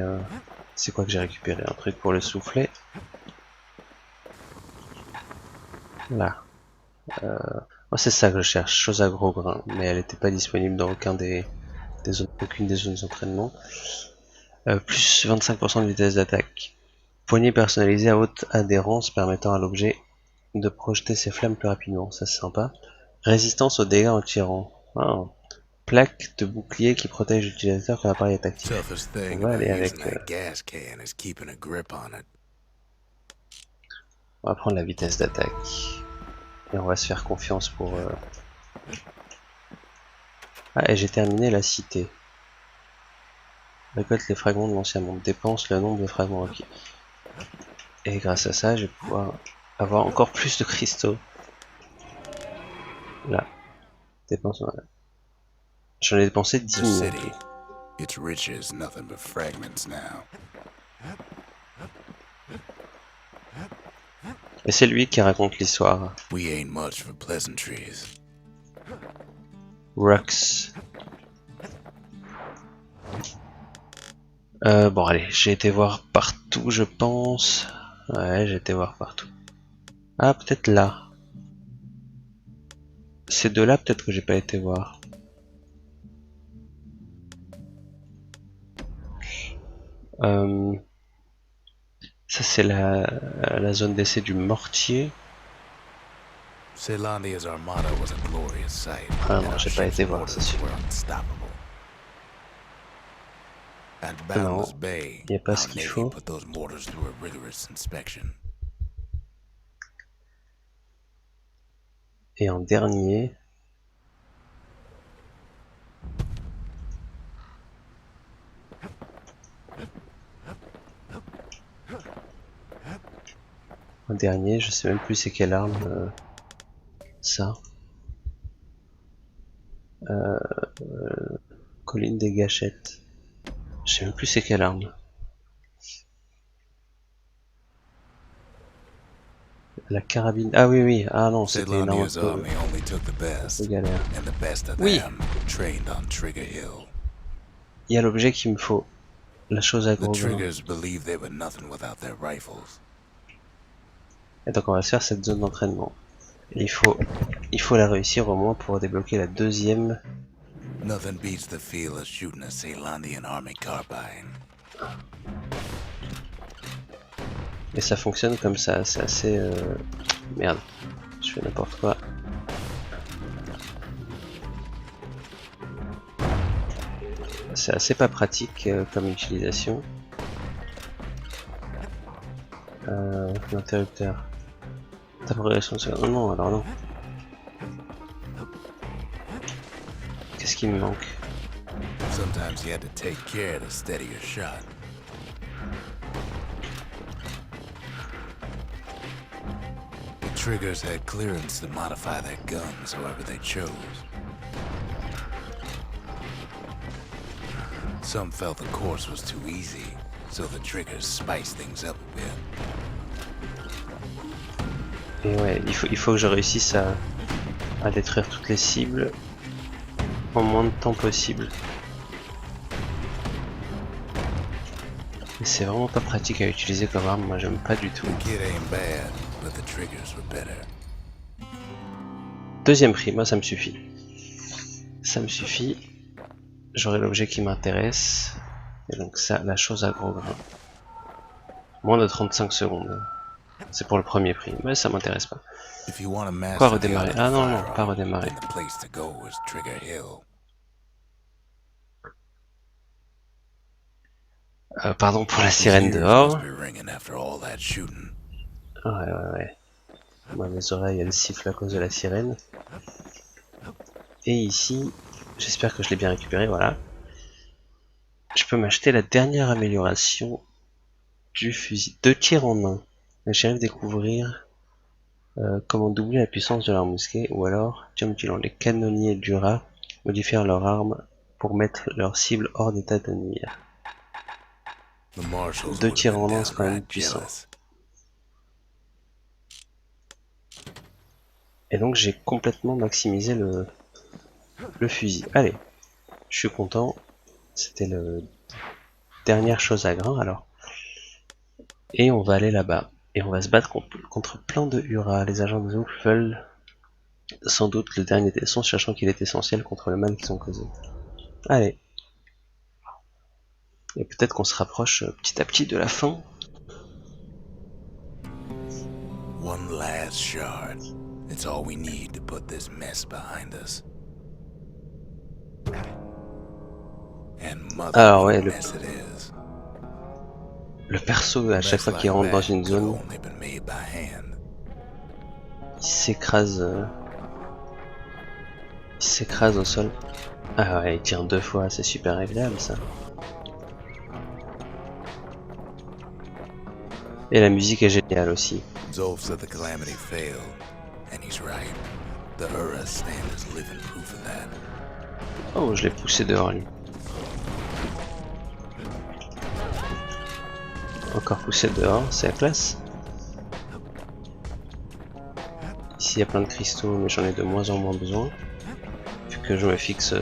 C'est quoi que j'ai récupéré? Un truc pour le soufflet. Là. Moi, c'est ça que je cherche, chose à gros grain, mais elle n'était pas disponible dans aucune des zones d'entraînement. Plus 25% de vitesse d'attaque. Poignée personnalisée à haute adhérence permettant à l'objet de projeter ses flammes plus rapidement, ça c'est sympa. Résistance aux dégâts en tirant. Ah. Plaque de bouclier qui protège l'utilisateur quand l'appareil est actif. Toughest On thing va about aller using avec... that gas can is keeping a grip on it. on va prendre la vitesse d'attaque. Et on va se faire confiance pour... Ah, et j'ai terminé la cité. Récolte les fragments de l'ancien monde. Dépense le nombre de fragments requis. Et grâce à ça, je vais pouvoir avoir encore plus de cristaux. Là. Dépense... J'en ai dépensé 10 The 000 en city, tout. its riches nothing but fragments now. Et c'est lui qui raconte l'histoire. We ain't much for pleasantries. Rux. Bon allez, j'ai été voir partout je pense. Ouais, j'ai été voir partout. Ah, peut-être là. Ces deux-là, peut-être que j'ai pas été voir. Ça c'est la zone d'essai du mortier. Celandia's armada was a glorious sight, Ah and non, our j'ai pas ships été and voir, c'est mortars sûr. were unstoppable. At Non, Boundless Bay, y a pas our ce qu'il Navy faut. put those mortars through a rigorous inspection. Et en dernier... je sais même plus c'est quelle arme. Ça. Colline des gâchettes. Je sais même plus c'est quelle arme. La carabine. Ah oui, oui. Ah non, c'était une arme un Celandia's peu, army only took the un peu best, galère. and the best of Oui, them trained on Trigger Hill. il y a l'objet qu'il me faut. La chose à The gros grain. Triggers believed they were nothing without their rifles. Et donc on va se faire cette zone d'entraînement. Et il faut la réussir au moins pour débloquer la deuxième. Nothing beats the feel of shooting a Ceylandian army carbine. Et ça fonctionne comme ça, c'est assez... Merde, je fais n'importe quoi. C'est assez pas pratique comme utilisation. L'interrupteur. Ta progression de seconde. Non, alors non. Qu'est-ce qui me manque? Sometimes you had to take care to steady your shot. The triggers had clearance to modify their guns however they chose. Some felt the course was too easy, so the triggers spiced things up a bit. Et ouais, il faut que je réussisse à détruire toutes les cibles en moins de temps possible. Et c'est vraiment pas pratique à utiliser comme arme, moi j'aime pas du tout. The kid ain't bad, but the triggers were better. Deuxième prix, moi ça me suffit. Ça me suffit. J'aurai l'objet qui m'intéresse. Et donc ça, la chose à gros grain. Moins de 35 secondes. C'est pour le premier prix, mais ça m'intéresse pas. If you want to master Quoi the redémarrer? art Ah of non, non, firearm, pas redémarrer. then the place to go is Trigger Hill. Pardon pour la These sirène ears dehors. must be ringing after all that shooting. Ouais. Moi mes oreilles elles sifflent à cause de la sirène. Et ici, j'espère que je l'ai bien récupéré, voilà. Je peux m'acheter la dernière amélioration du fusil. 2 tirs en 1. J'arrive à découvrir comment doubler la puissance de leur mousquet, ou alors, tiens, les canonniers d'Uras modifient leur arme pour mettre leur cible hors d'état de nuire. The marshals 2 would have tirs been en 1, c'est quand même downright puissant. jealous. Et donc j'ai complètement maximisé le fusil. Allez, je suis content. C'était la dernière chose à grain alors. Et on va aller là-bas. Et on va se battre contre plein de Uras. Les agents de Zulf veulent sans doute le dernier des sons, sachant qu'il est essentiel contre le mal qu'ils ont causé. Allez. Et peut-être qu'on se rapproche petit à petit de la fin. One last shard. It's all we need to put this mess behind us. And mother, Alors what ouais, a mess it is. le perso à chaque Mess fois qu'il like rentre dans that une could have zone, only been made by hand. il s'écrase au sol. Ah ouais, il tire 2 fois, c'est super agréable ça. Et la musique est géniale aussi. Zulf said the calamity failed, and he's right. The Uras stand as living proof of that. Oh, je l'ai poussé dehors lui. Encore poussé dehors, c'est la classe. Ici il y a plein de cristaux, mais j'en ai de moins en moins besoin. Vu que je me fixe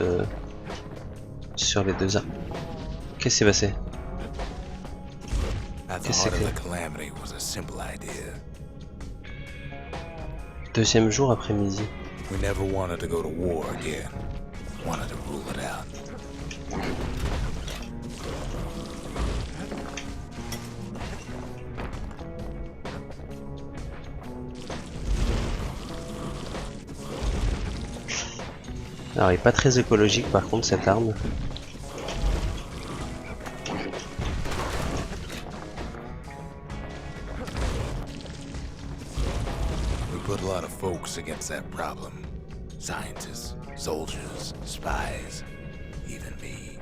sur les 2 armes. Qu'est-ce qui s'est passé? At the Qu'est-ce que heart of c'est the calamity was a simple idea. Deuxième jour après-midi. We never wanted to go to war again. Wanted to rule it out. Alors il est pas très écologique par contre cette arme. We put a lot of folks against that problem. Scientists, soldiers, spies, even me.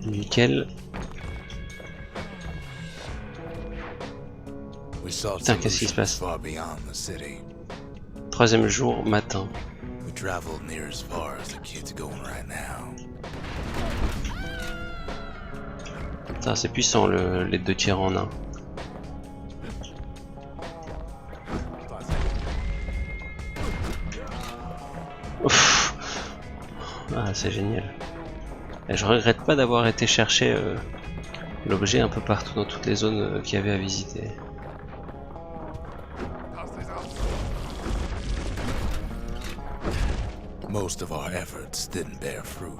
Nickel. We saw Putain, qu'est-ce qui se solutions passe? far beyond the city. Troisième jour, matin. We traveled near as far as the kid's going right now. Putain, c'est puissant les 2 tirs en 1. Ouf. Ah, c'est génial. Et je regrette pas d'avoir été chercher l'objet un peu partout dans toutes les zones qu'il y avait à visiter. Most of our efforts didn't bear fruit.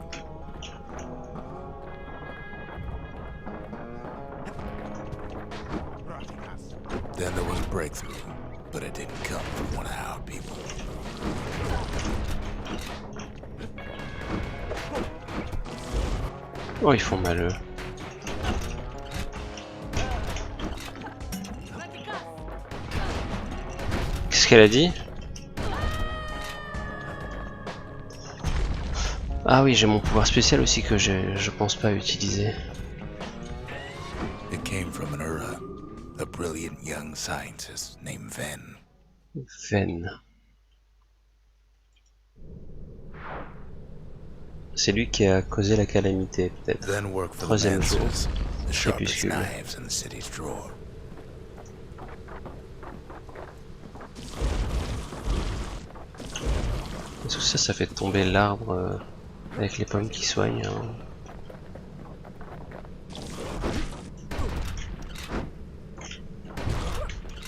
Then there was a breakthrough, but it didn't come from one of our people. Oh, ils font mal eux. Qu'est-ce qu'elle a dit? Ah oui, j'ai mon pouvoir spécial aussi que je pense pas utiliser. It came from an Ura, a brilliant young scientist named Ven. Ven. C'est lui qui a causé la calamité, peut-être. Then worked for the Troisième jour. Mancers, the sharpest Crépuscule. knives in the city's drawer. Tout ça, ça fait tomber l'arbre avec les pommes qui soignent. Hein.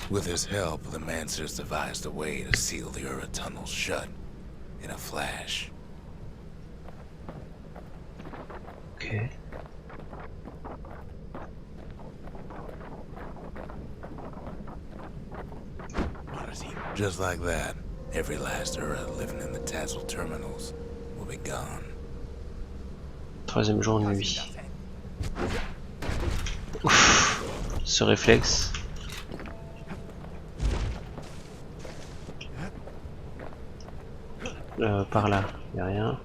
With his help, the Mancers devised a way to seal the Ura tunnels shut in a flash. Ok. Just like that, every last Ura living in the Tassel terminals will be gone. Troisième jour, nuit. Ouf. Ce réflexe. Par là, y a rien.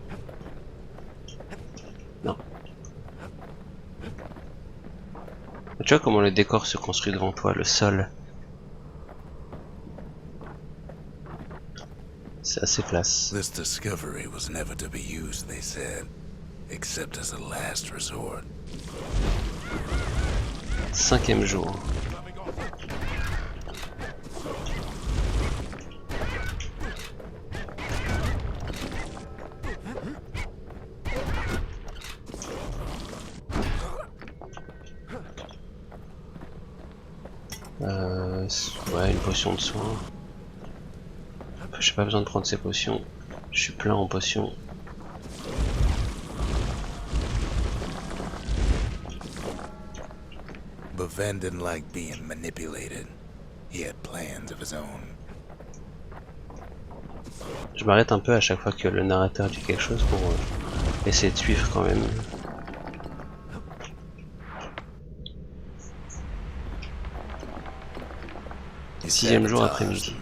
Non. Tu vois comment le décor se construit devant toi, le sol. C'est assez classe. This discovery was never to be used, they said, except as a last resort. Cinquième jour. Ouais, une potion de soin. J'ai pas besoin de prendre ces potions. Je suis plein en potions. But Ven didn't like being manipulated. He had plans of his own. Je m'arrête un peu à chaque fois que le narrateur dit quelque chose pour essayer de suivre quand même. Sixième jour après-midi.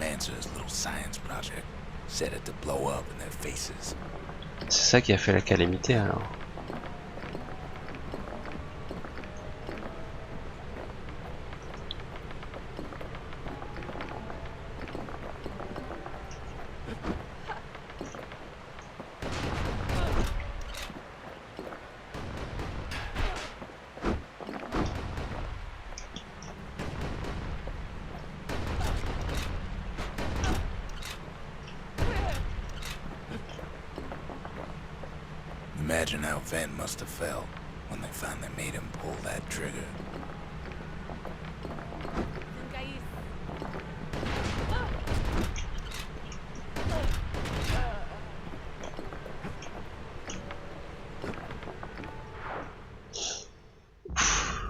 C'est ça qui a fait la calamité alors. Imagine how Ven must have felt when they finally made him pull that trigger.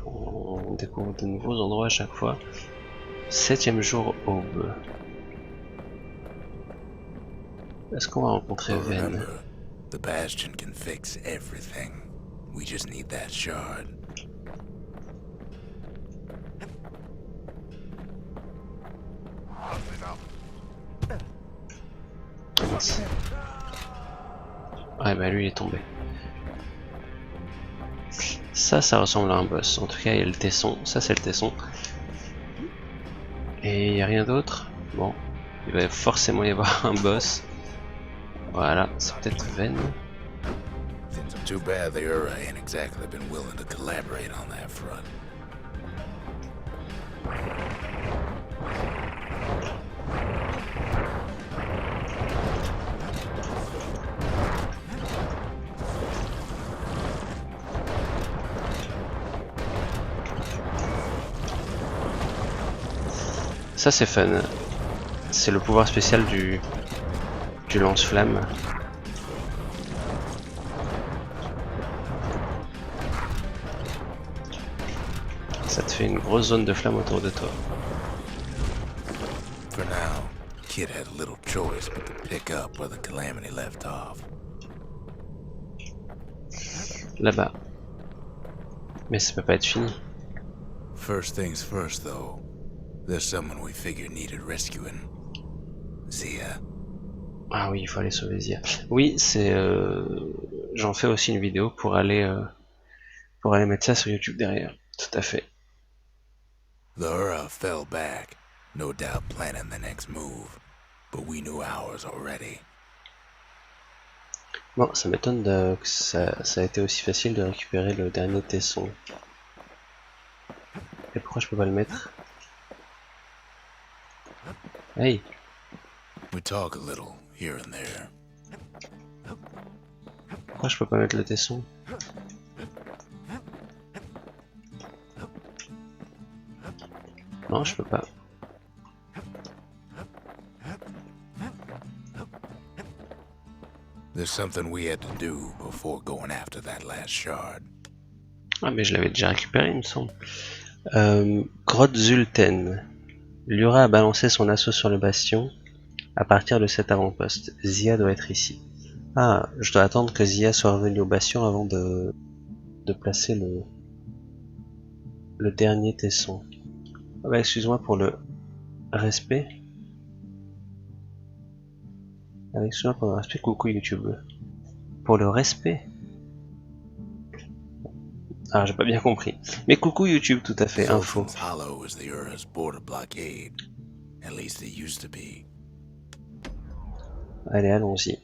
On découvre de nouveaux endroits à chaque fois. Septième jour aube. Est-ce qu'on va rencontrer Ven? The Bastion can fix everything. We just need that shard. Ouais bah lui il est tombé. Ça ressemble à un boss. En tout cas il y a le tesson. Ça c'est le tesson. Et il n'y a rien d'autre. Bon. Il va forcément y avoir un boss. Voilà, c'est peut-être Ven. Too bad the Ura ain't exactly been willing to collaborate on that front. Ça c'est fun. C'est le pouvoir spécial du lance-flamme. Ça te fait une grosse zone de flamme autour de toi. For now, Kid had little choice but to pick up where the Calamity left off. Là-bas. Mais ça peut pas être fini. First things first, though. There's someone we figured needed rescuing. Zia. Ah oui, il faut aller sauver Zia. Oui, c'est... j'en fais aussi une vidéo pour aller mettre ça sur YouTube derrière. Tout à fait. The Uras fell back, no doubt planning the next move. But we knew ours already. Bon, ça m'étonne que ça a été aussi facile de récupérer le dernier tesson. Et pourquoi je peux pas le mettre? Hey! We talk a little, here and there. Pourquoi je peux pas mettre le tesson? Non, je peux pas. There's something we had to do before going after that last shard. Ah, mais je l'avais déjà récupéré, il me semble. Grotte Zulten. L'Ura a balancé son assaut sur le bastion à partir de cet avant-poste. Zia doit être ici. Ah, je dois attendre que Zia soit revenu au bastion avant de placer le dernier tesson. Ah bah, excuse-moi pour le respect. Ah, excuse-moi pour le respect, coucou YouTube. Pour le respect. Ah, j'ai pas bien compris. Mais coucou YouTube, tout à fait, info. Sultan's Hollow is the Uras' border blockade. At least it used to be. Allez, allons-y.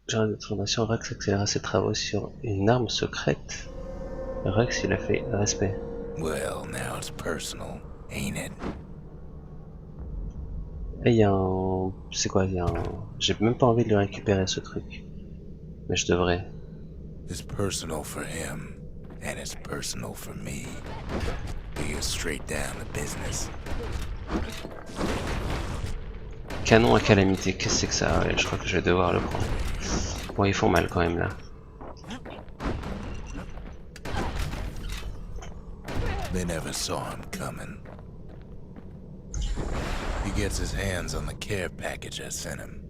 J'aurais d'informations, Rux accélérera ses travaux sur une arme secrète. Rux, il a fait respect. Well, now it's personal, ain't it? Et il y a un... C'est quoi, il y a un... J'ai même pas envie de le récupérer ce truc. Mais je devrais. It's personal for him, and it's personal for me. He is straight down to business. Canon à calamité, qu'est-ce que c'est que ça? Ouais, je crois que je vais devoir le prendre. Bon, ils font mal quand même là. They never saw him coming. He gets his hands on the care package I sent him.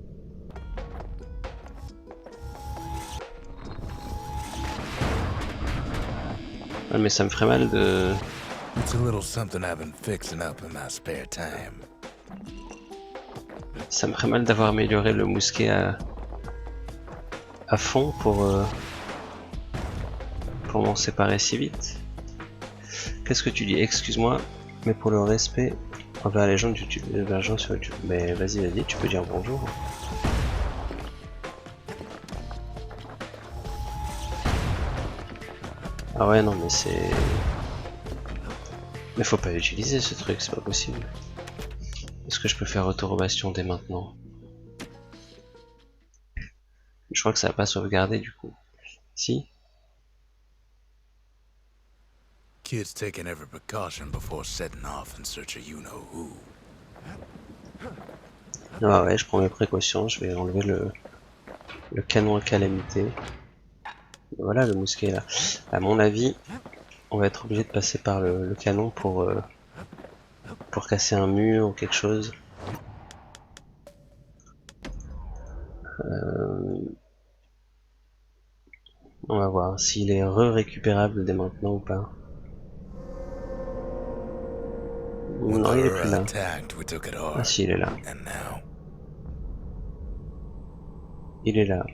Ouais, mais ça me ferait mal de... It's a little something I've been fixing up in my spare time. Ça me ferait mal d'avoir amélioré le mousquet à fond pour m'en séparer si vite. Qu'est-ce que tu dis? Excuse-moi, mais pour le respect envers les gens de YouTube, les gens sur YouTube. Mais vas-y, tu peux dire bonjour. Ah ouais, non, mais c'est... Mais faut pas utiliser ce truc, c'est pas possible. Est-ce que je peux faire retour au bastion dès maintenant? Je crois que ça va pas sauvegarder du coup. Si? Kid's taking every precaution before setting off in search of you-know-who. Ah ouais, je prends mes précautions, je vais enlever le canon à calamité. Voilà le mousquet là. À mon avis, on va être obligé de passer par le canon pour casser un mur ou quelque chose. On va voir s'il est récupérable dès maintenant ou pas. Non, il est plus là. Ah si, il est là. Il est là.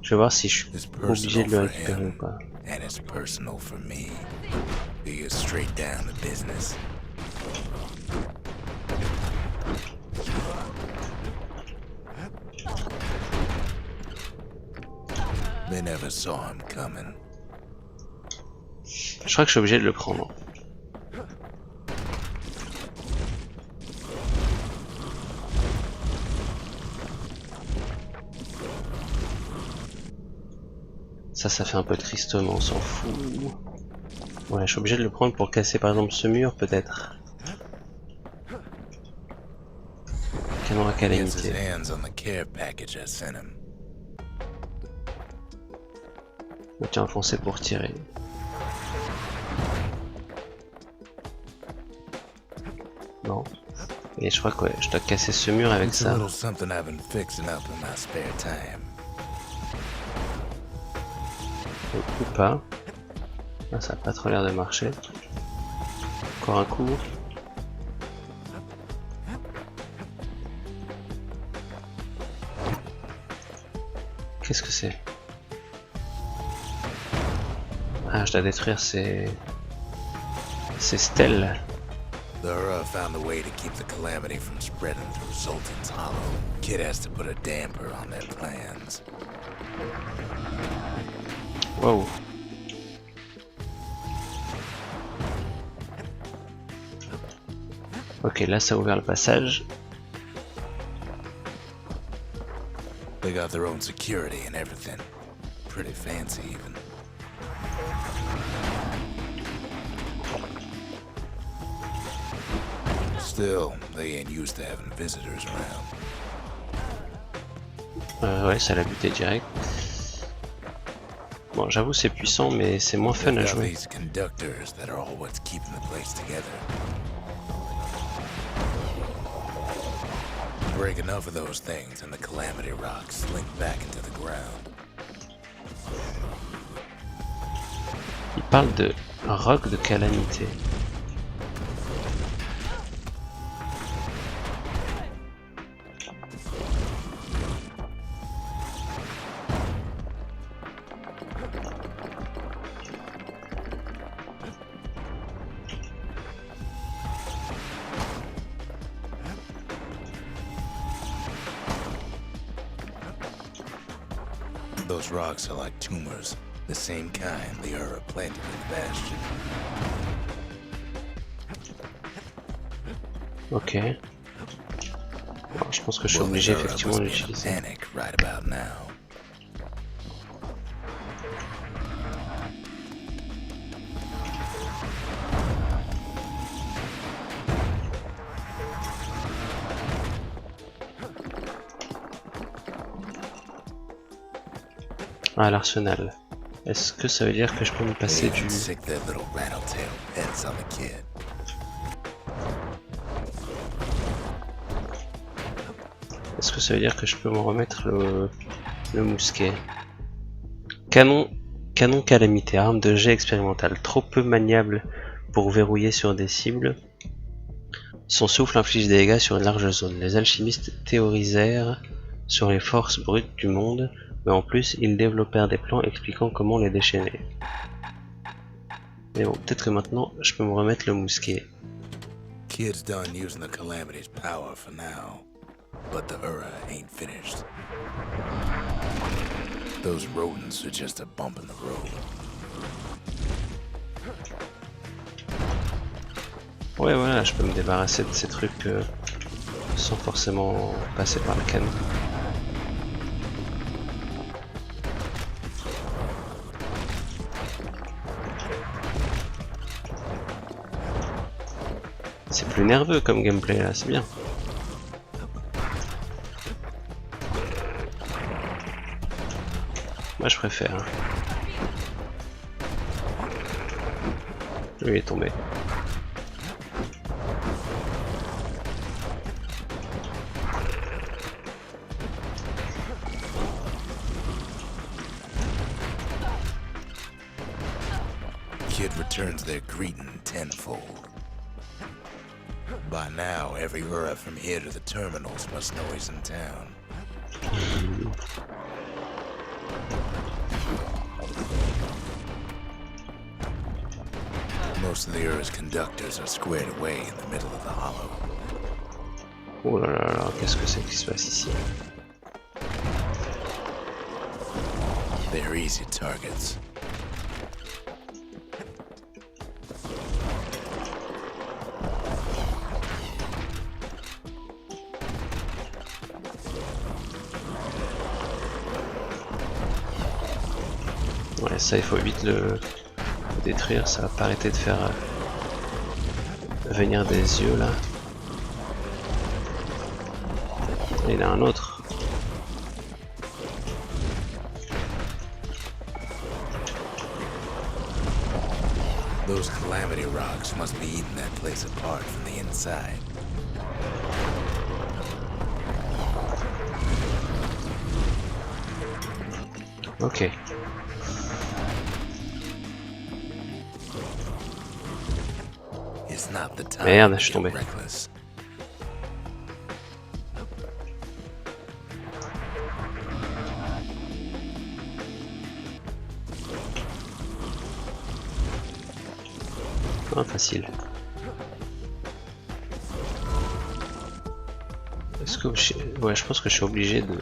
Je vais voir si je suis obligé de le récupérer ou pas. They never saw him coming. Je crois que je suis obligé de le prendre. Ça fait un peu tristement, on s'en fout. Ouais, je suis obligé de le prendre pour casser par exemple ce mur peut-être. effectivement la He gets his calamité. hands on the care package I sent him. Tiens, enfoncé pour tirer. Non. Et je crois que ouais, je dois casser ce mur avec It's a ça. little something I've been fixing up in my spare time. Ou pas. Ah, ça a pas trop l'air de marcher. Encore un coup. Qu'est-ce que c'est? Ah, je dois détruire ces stèles. The Ura found a way to keep the calamity from spreading through Zoltan's Hollow. Kid has to put a damper on their plans. Wow. Ok, là ça a ouvert le passage. They got their own security and everything. Pretty fancy even. Still, they ain't used to having visitors around. Ouais, ça l'a buté direct. Bon, j'avoue c'est puissant, mais c'est moins fun à They've got jouer. these conductors that are all what's keeping the place together. Break enough of those things and the calamity rocks slink back into the ground. Il parle de roc de calamité. Those rocks are like tumors, the same kind the Ura planted in Bastion. Ok. Bon, je pense que je suis obligé effectivement de l'utiliser. Panic right about now. Ah, l'arsenal. Est-ce que ça veut dire que je peux me passer They du... even sick their little rattletail pets on the kid. Est-ce que ça veut dire que je peux me remettre le mousquet? Canon calamité, arme de jet expérimentale, trop peu maniable pour verrouiller sur des cibles. Son souffle inflige des dégâts sur une large zone. Les alchimistes théorisèrent sur les forces brutes du monde, mais en plus ils développèrent des plans expliquant comment les déchaîner. Mais bon, peut-être que maintenant je peux me remettre le mousquet. Kid's done using the calamity's power for now, but the Ura ain't finished. Those rodents are just a bump in the road. Ouais, voilà, je peux me débarrasser de ces trucs sans forcément passer par le canon. C'est plus nerveux comme gameplay là, c'est bien. Moi je préfère. Hein. Lui est tombé. Kid returns their greeting tenfold. By now, every Ura from here to the terminals must know he's in town. Most of the Ura's conductors are squared away in the middle of the hollow. Oh là là là, qu'est-ce que c'est qui se passe ici? They're easy targets. Ouais, ça il faut vite le détruire, ça va pas arrêter de faire venir des yeux là. Et il y en a un autre. Those calamity rocks must be eating that place apart from the inside. Ok. It's not the time Merde, to je suis get tombé. reckless. Ah, facile. Est-ce que ouais, je pense que je suis obligé de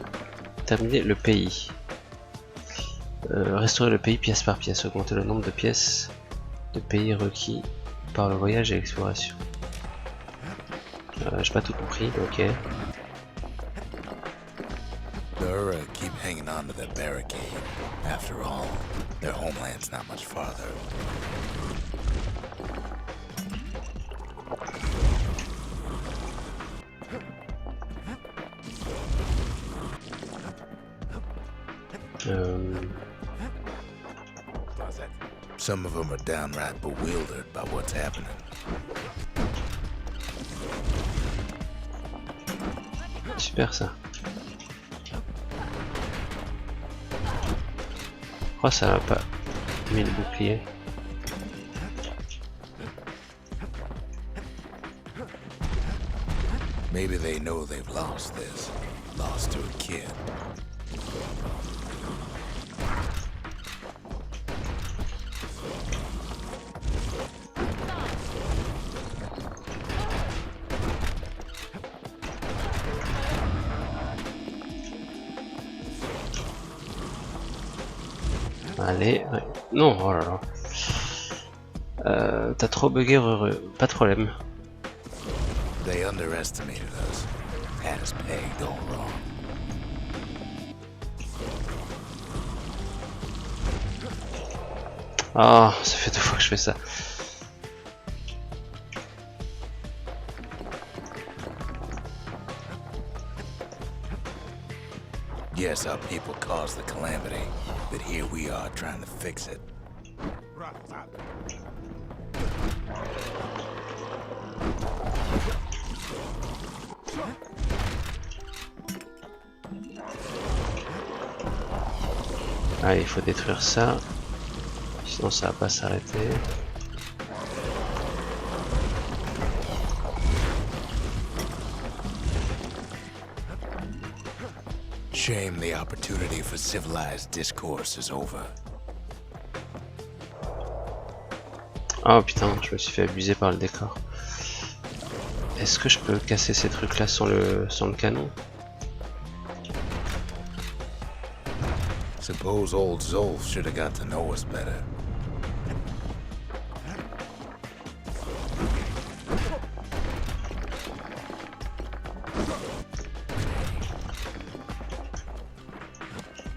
terminer le pays. Restaurer le pays pièce par pièce, augmenter le nombre de pièces de pays requis par le voyage et l'exploration. J'ai pas tout compris, ok. The Uras keep hanging on to that barricade. After all, their homeland's not much farther. Some of them are downright bewildered by what's happening. Super ça. Oh, ça va pas mis le bouclier. Maybe they know they've lost this. Lost to a kid. Allez, ouais. Non, oh là là. T'as trop bugué, heureux. Pas de problème. They underestimated us. Had us pegged all wrong. Ah, ça fait 2 fois que je fais ça. Yes, our people caused the calamity, but here we are trying to fix it. Allez, il faut détruire ça. Sinon ça va pas s'arrêter. Shame the opportunity for civilized discourse is over. Oh putain, je me suis fait abuser par le décor. Est-ce que je peux casser ces trucs là sans le canon? Suppose old Zulf should have got to know us better.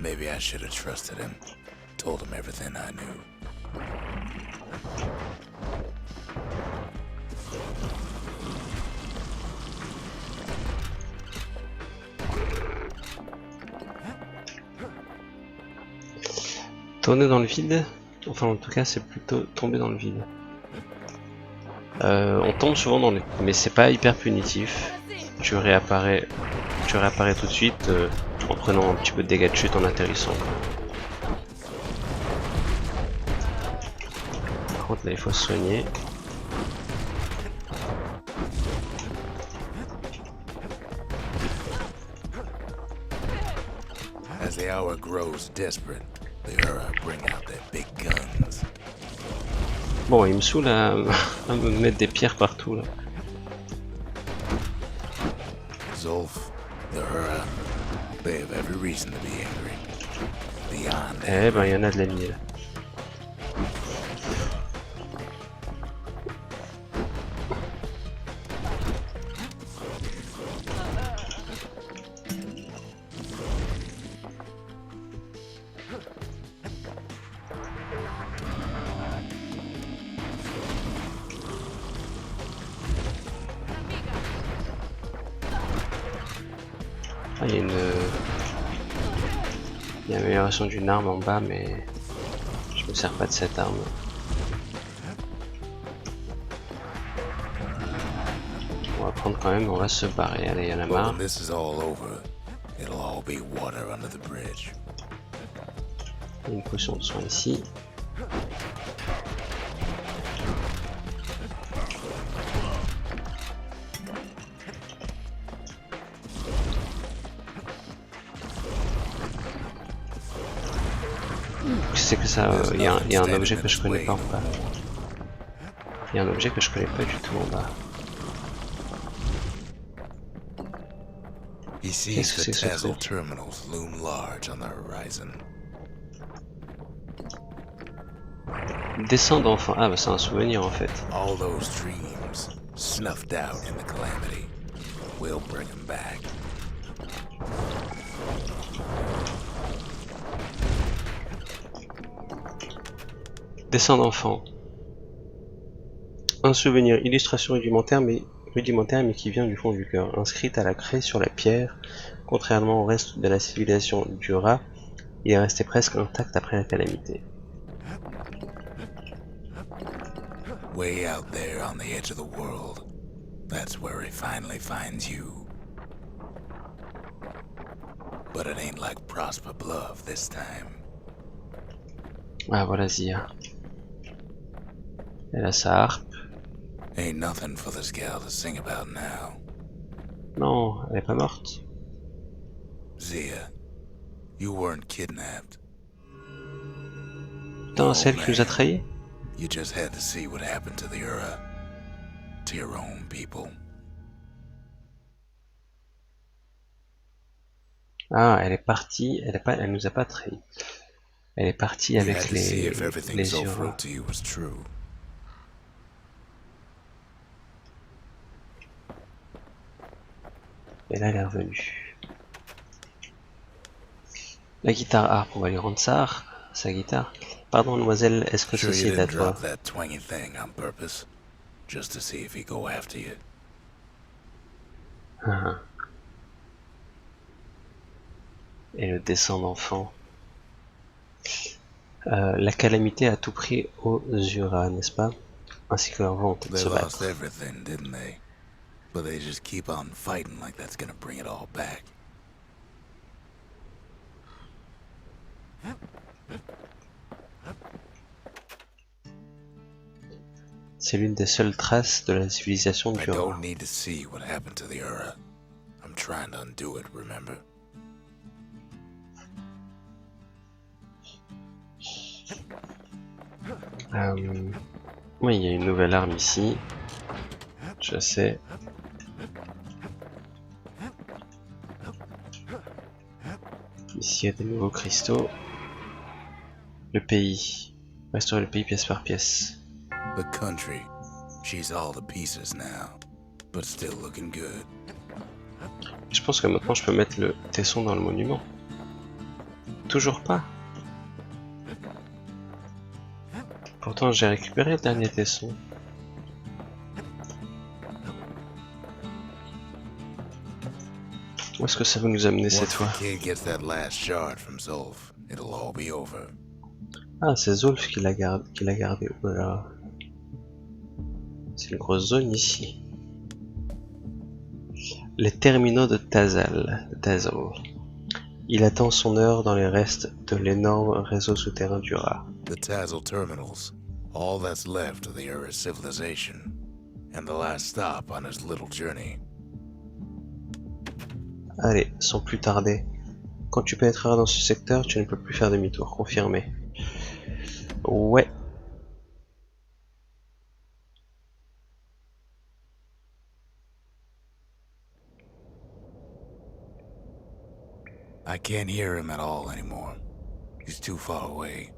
Maybe I should have trusted him. Told him everything I knew. Tourner dans le vide? Enfin en tout cas c'est plutôt tomber dans le vide. On tombe souvent dans le... mais c'est pas hyper punitif. Tu réapparais tout de suite en prenant un petit peu de dégâts de chute en atterrissant. Par contre là il faut se soigner. As the hour grows desperate, the Uras bring out their big guns. Bon, il me saoule à me mettre des pierres partout là. Zulf, the Uras, they have every reason to be angry. Beyond Eh ben, il y en a de l'ennemi là. il y a une amélioration d'une arme en bas, mais je me sers pas de cette arme. On va prendre quand même, on va se barrer. Allez, il y en a marre. Une potion de soin ici. C'est que ça, il y a un objet que je connais pas en bas. Il y a un objet que je connais pas du tout en bas. Qu'est-ce que c'est que ce truc? Descend d'enfant. Ah bah c'est un souvenir en fait. All those dreams snuffed out in the calamity. We'll bring them back. Descend d'enfant. Un souvenir, illustration rudimentaire mais qui vient du fond du cœur, inscrite à la craie sur la pierre. Contrairement au reste de la civilisation d'Uras, il est resté presque intact après la calamité. Way out there on the edge of the world, that's where he finally finds you. But it ain't like Prosper Bluff this time. Ah voilà Zia. Elle a sa harpe. Ain't nothing for this gal to sing about now. Non, elle est pas morte. Zia, you weren't kidnapped. Putain, c'est elle qui nous a trahis? You just had to see what happened to the Uras, to your own people. Ah, elle est partie, elle nous a pas trahis. Elle est partie avec les Uras. Et là, elle est revenue. La guitare harpe, on va lui rendre sa guitare. Pardon, mademoiselle, est-ce que ceci est à toi? Et le descend d'enfant. La calamité a tout pris aux Uras, n'est-ce pas? Ainsi que leur volonté de se battre. But they just keep on fighting like that's gonna bring it all back. C'est l'une des seules traces de la civilisation du I don't need to see what happened to the Uras. I'm trying to undo it, remember? Oui, il y a une nouvelle arme ici. Je sais. Ici, il y a des nouveaux cristaux. Le pays. Restaurer le pays pièce par pièce. The country. She's all the pieces now, but still looking good. Je pense que maintenant je peux mettre le tesson dans le monument. Toujours pas. Pourtant j'ai récupéré le dernier tesson. Où est-ce que ça va nous amener cette fois? Ah, c'est Zulf qui l'a gardé. Oh là là. C'est une grosse zone ici. Les terminaux de Tazel. Il attend son heure dans les restes de l'énorme réseau souterrain d'Uras. The Tazel terminals, all that's left of the Uras civilization, and the last stop on his little journey. Allez, sans plus tarder. Quand tu pénétreras dans ce secteur, tu ne peux plus faire demi-tour. Confirmé. Ouais. I can't hear him at all anymore. He's too far away.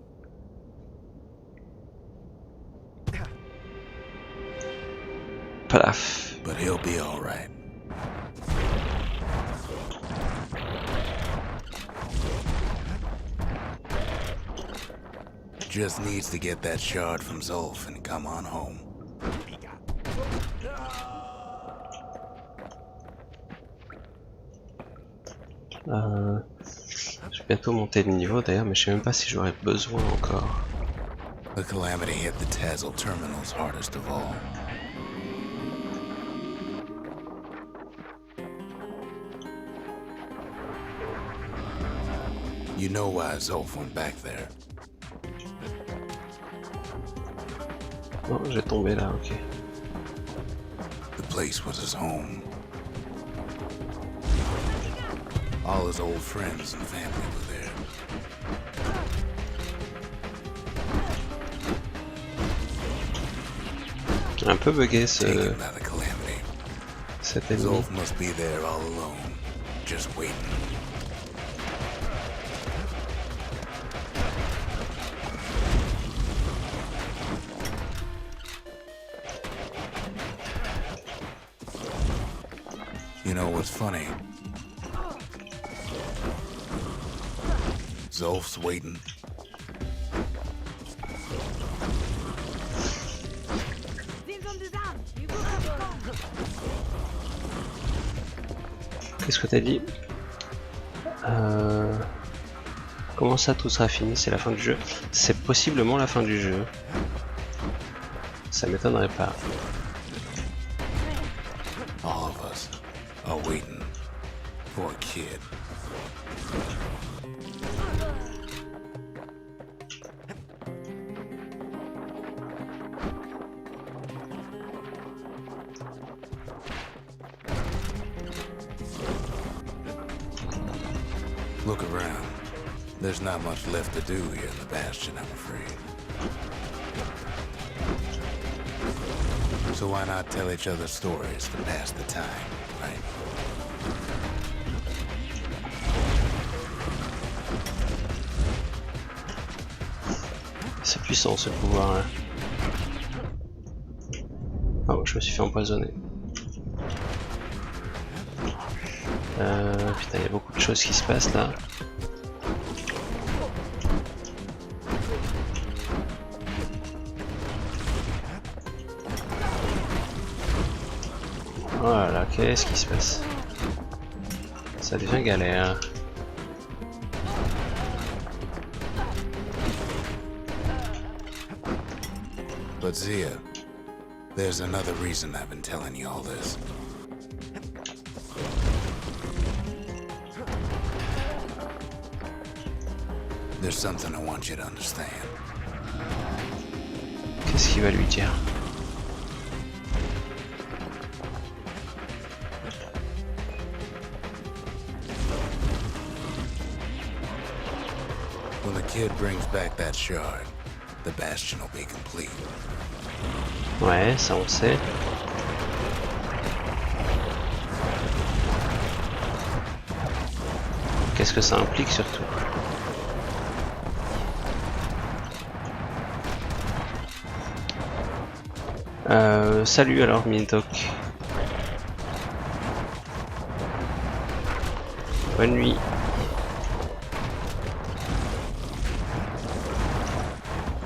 Plaf. But he'll be all right. Just needs to get that shard from Zulf and come on home. Je vais bientôt monter de niveau d'ailleurs, mais je sais même pas si j'aurai besoin encore. The calamity hit the Tazzle terminals hardest of all. You know why Zulf went back there. Non, j'ai tombé là, ok. The place was his home. All his old friends and family were there. Un peu bugué Taken by the calamity. cet ennemi. Zulf must be there all alone, just waiting. You know what's funny? Zulf's waiting. Qu'est-ce que t'as dit? Comment ça tout sera fini? C'est la fin du jeu? C'est possiblement la fin du jeu. Ça m'étonnerait pas. All of us are waiting for a kid. Look around. There's not much left to do here in the Bastion, I'm afraid. So why not tell each other stories to pass the time, right? C'est puissant ce pouvoir là. Oh, je me suis fait empoisonner. Putain, il y a beaucoup de choses qui se passent là. Voilà, qu'est-ce qui se passe? Ça devient galère. But Zia, there's another reason I've been telling you all this. There's something I want you to understand. Qu'est-ce qu'il va lui dire? When the kid brings back that shard, the Bastion will be complete. Ouais, ça on sait. Qu'est-ce que ça implique surtout? Salut alors Mintok. Bonne nuit.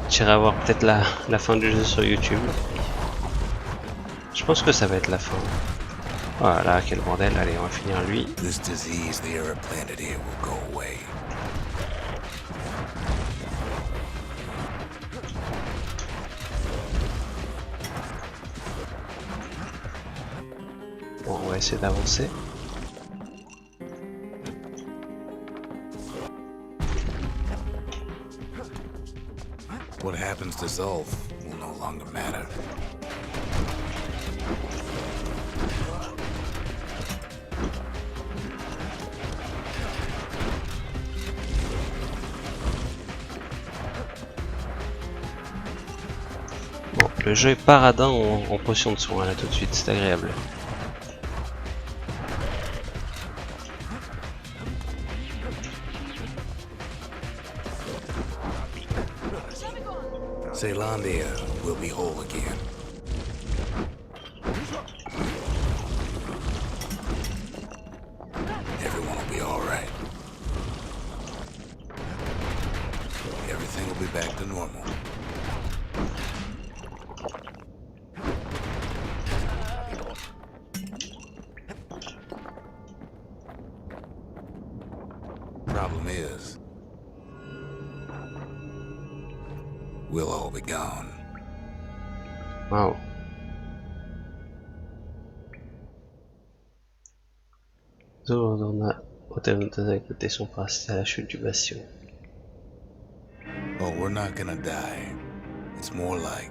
J'irai voir peut-être la fin du jeu sur YouTube. Je pense que ça va être la fin. Voilà, quel bordel. Allez, on va finir lui. This disease the era planted here will go away. Bon, on va essayer d'avancer. What happens to Zulf will no longer matter. Bon, le jeu est paradin en potion de soin là tout de suite, c'est agréable. Zealandia will be whole again. Everyone will be alright. Everything will be back to normal. Problem is, we'll all be gone. Waouh. Zulf ordonna au terminal avec le tesson pour assister à la chute du Bastion. Oh, we're not gonna die. It's more like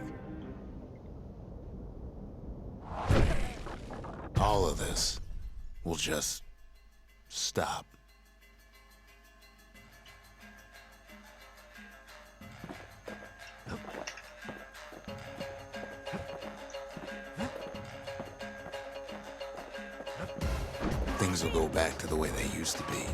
all of this will just stop. Things will go back to the way they used to be.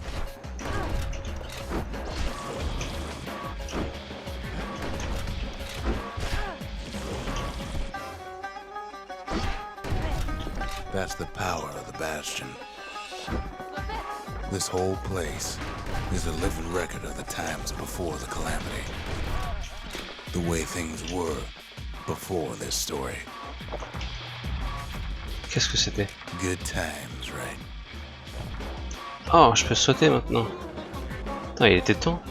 That's the power of the Bastion. This whole place is a living record of the times before the calamity. The way things were before this story. Qu'est-ce que c'était? Good times, right? Oh, je peux sauter maintenant. Attends, il était temps.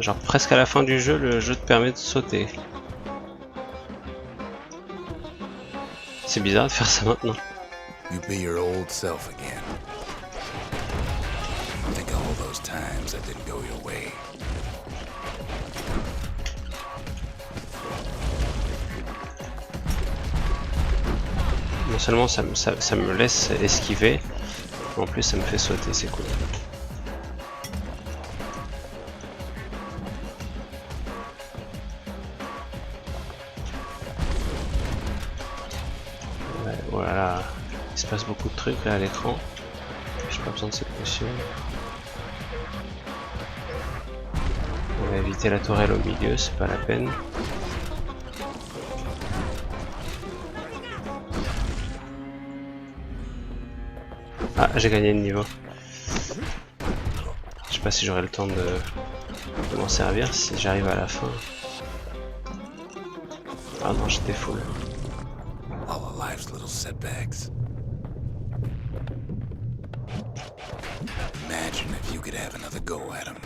Genre presque à la fin du jeu, le jeu te permet de sauter. C'est bizarre de faire ça maintenant. You be your old self again. Think of all those times that didn't go your way. Non seulement ça me laisse esquiver, mais en plus ça me fait sauter, c'est cool. Ouais, voilà, il se passe beaucoup de trucs là à l'écran. J'ai pas besoin de cette potion. On va éviter la tourelle au milieu, c'est pas la peine. Ah, j'ai gagné le niveau. Je sais pas si j'aurai le temps de m'en servir si j'arrive à la fin. Ah non, j'étais full. All of life's little setbacks. Imagine if you could have another go at them.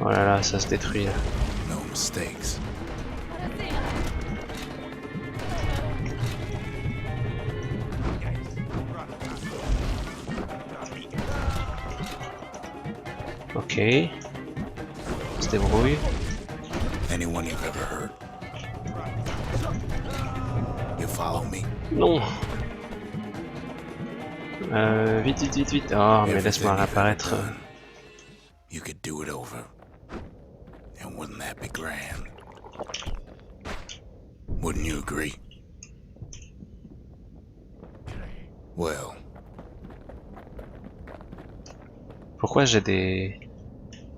Oh là là, ça se détruit là. No mistakes. Ok. On se débrouille. Anyone you've ever hurt. You follow me? Non. Vite, vite, vite, vite. Oh, mais laisse-moi réapparaître. You could do it over. And wouldn't that be grand? Wouldn't you agree? Well. Pourquoi j'ai des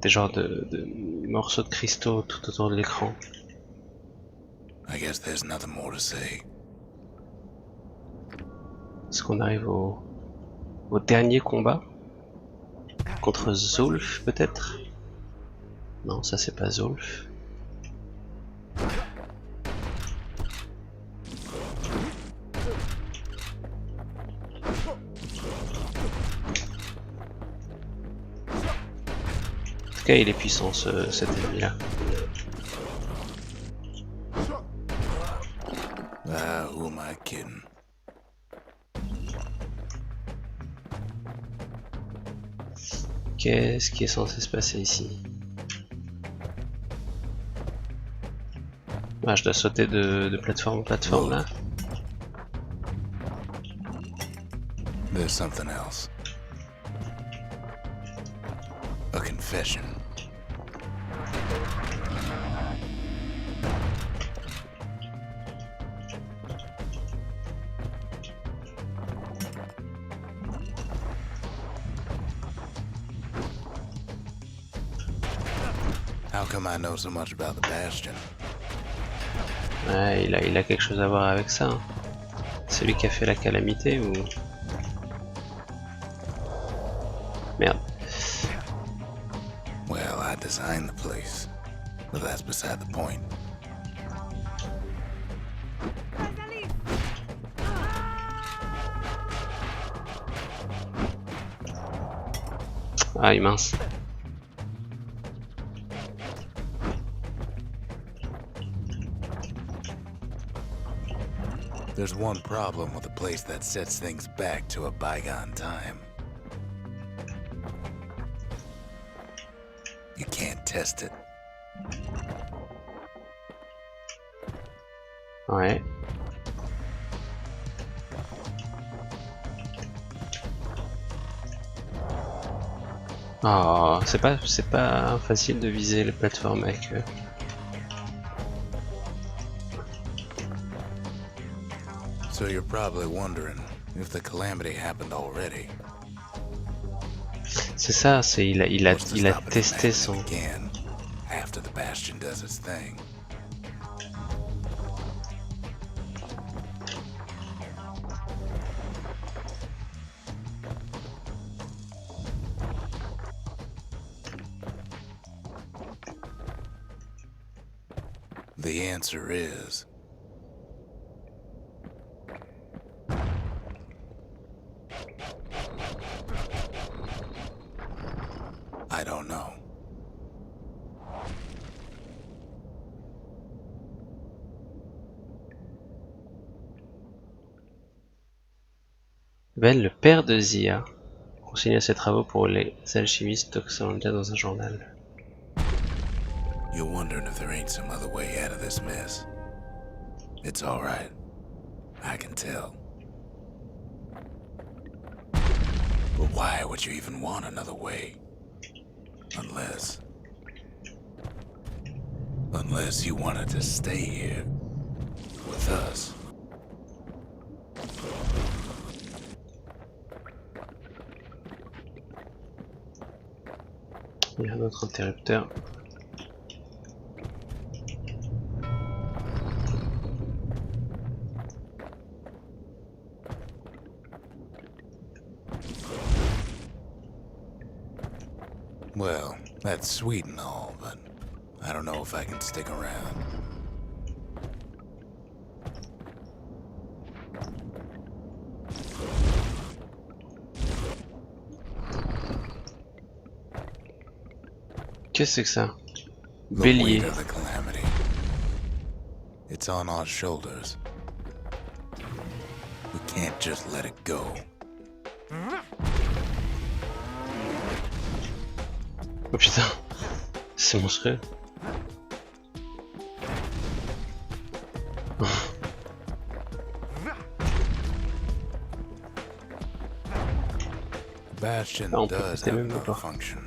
genres de morceaux de cristaux tout autour de l'écran? I guess there's nothing more to say. Est-ce qu'on arrive au dernier combat? Contre Zulf, peut-être? Non, ça c'est pas Zulf. En tout cas, il est puissant cet ennemi-là. Ah, who am I kidding? Qu'est-ce qui est censé se passer ici? Ah, je dois sauter de plateforme en plateforme là. There's something else. A confession. How come I know so much about the Bastion? Ouais, il a quelque chose à voir avec ça. Hein. C'est lui qui a fait la calamité ou... Merde. Well, I designed the place, but that's beside the point. Ah, mince. There's one problem with a place that sets things back to a bygone time. You can't test it. Ouais. Oh, c'est pas facile de viser les plateformes avec eux. So you're probably wondering if the calamity happened already. C'est ça, c'est il a testé son. Again, after the Bastion does its thing. The answer is I don't know. Ben, le père de Zia consigna ses travaux pour les alchimistes d'Oxalandia dans un journal. You're wondering if there ain't some other way out of this mess. It's all right. I can tell. But why would you even want another way? Unless you wanted to stay here with us. Il y a un autre interrupteur. Well, that's sweet and all, but I don't know if I can stick around. Qu'est-ce que c'est que ça? The Bélier. weight of the calamity. It's on our shoulders. We can't just let it go. Oh putain, c'est monstrueux. Bastion on peut does péter have même another pas. function,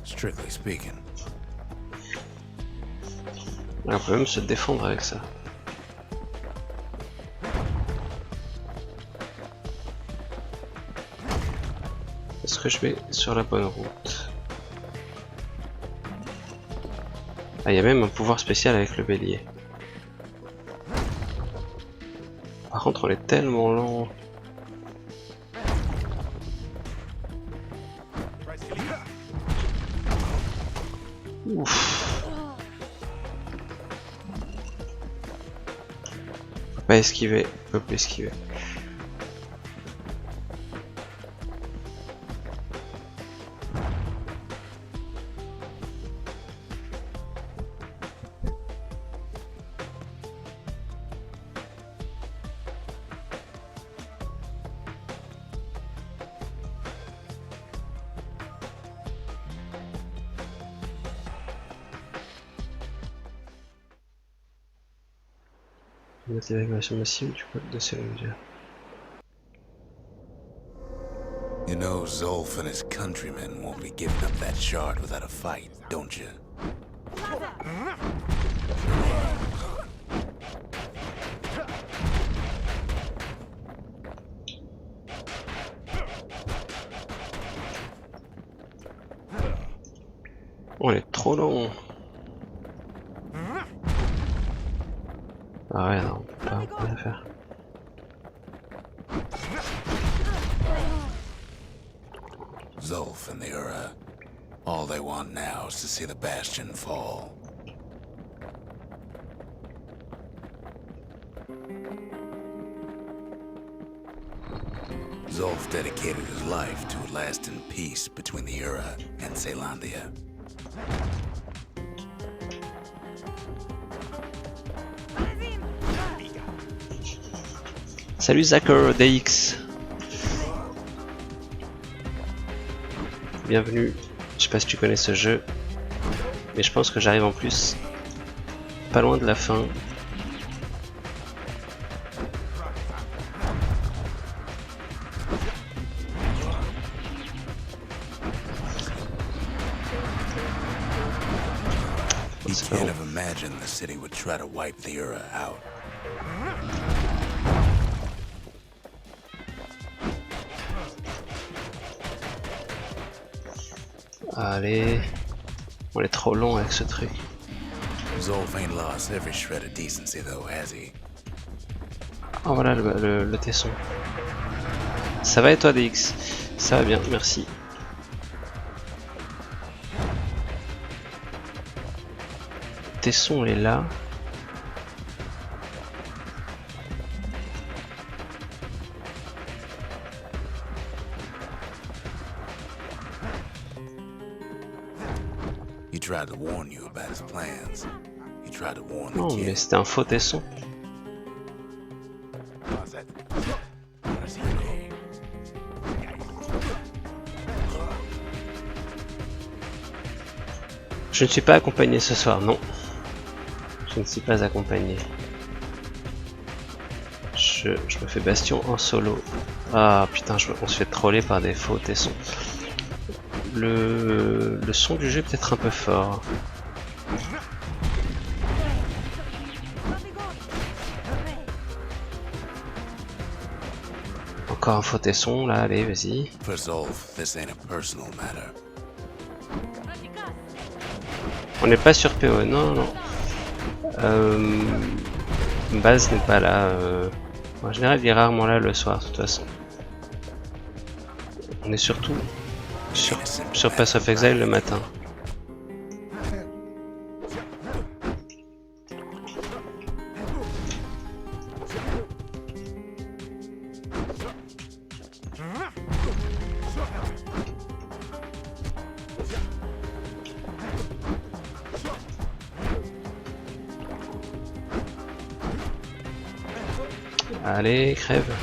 strictly speaking. On peut même se défendre avec ça. Est-ce que je vais sur la bonne route? Ah, il y a même un pouvoir spécial avec le bélier. Par contre, on est tellement lent. Ouf. On peut pas esquiver, on peut plus esquiver. L'évacuation massive du code de cellulaire. You know Zulf and his countrymen won't be giving up that shard without a fight, don't you? Oh, elle est trop long. Ah ouais, non, on peut rien faire. Zulf and the Ura. All they want now is to see the Bastion fall. Zulf dedicated his life to a lasting peace between the Ura and Caelondia. Salut Zacker DX. Bienvenue. Je sais pas si tu connais ce jeu, mais je pense que j'arrive en plus pas loin de la fin. He can't have imagined the city would try to wipe the Ura out. Allez, on est trop long avec ce truc. Zulf ain't lost every shred of decency though, has he? Oh voilà le tesson. Ça va et toi DX? Ça va bien, merci. Tesson est là. He tried to warn you about his plans. He tried to warn the Non mais kid. c'était un faux tesson. Je ne suis pas accompagné ce soir, non. Je ne suis pas accompagné. Je me fais Bastion en solo. Ah putain, on se fait troller par des faux tessons. Le son du jeu est peut-être un peu fort. Encore un faux tesson là, allez, vas-y. For Zulf, this ain't a personal matter. On n'est pas sur PO, non, non. Base n'est pas là. En général, il est rarement là le soir, de toute façon. On est surtout sur Pass of Exile le matin. Allez, crève.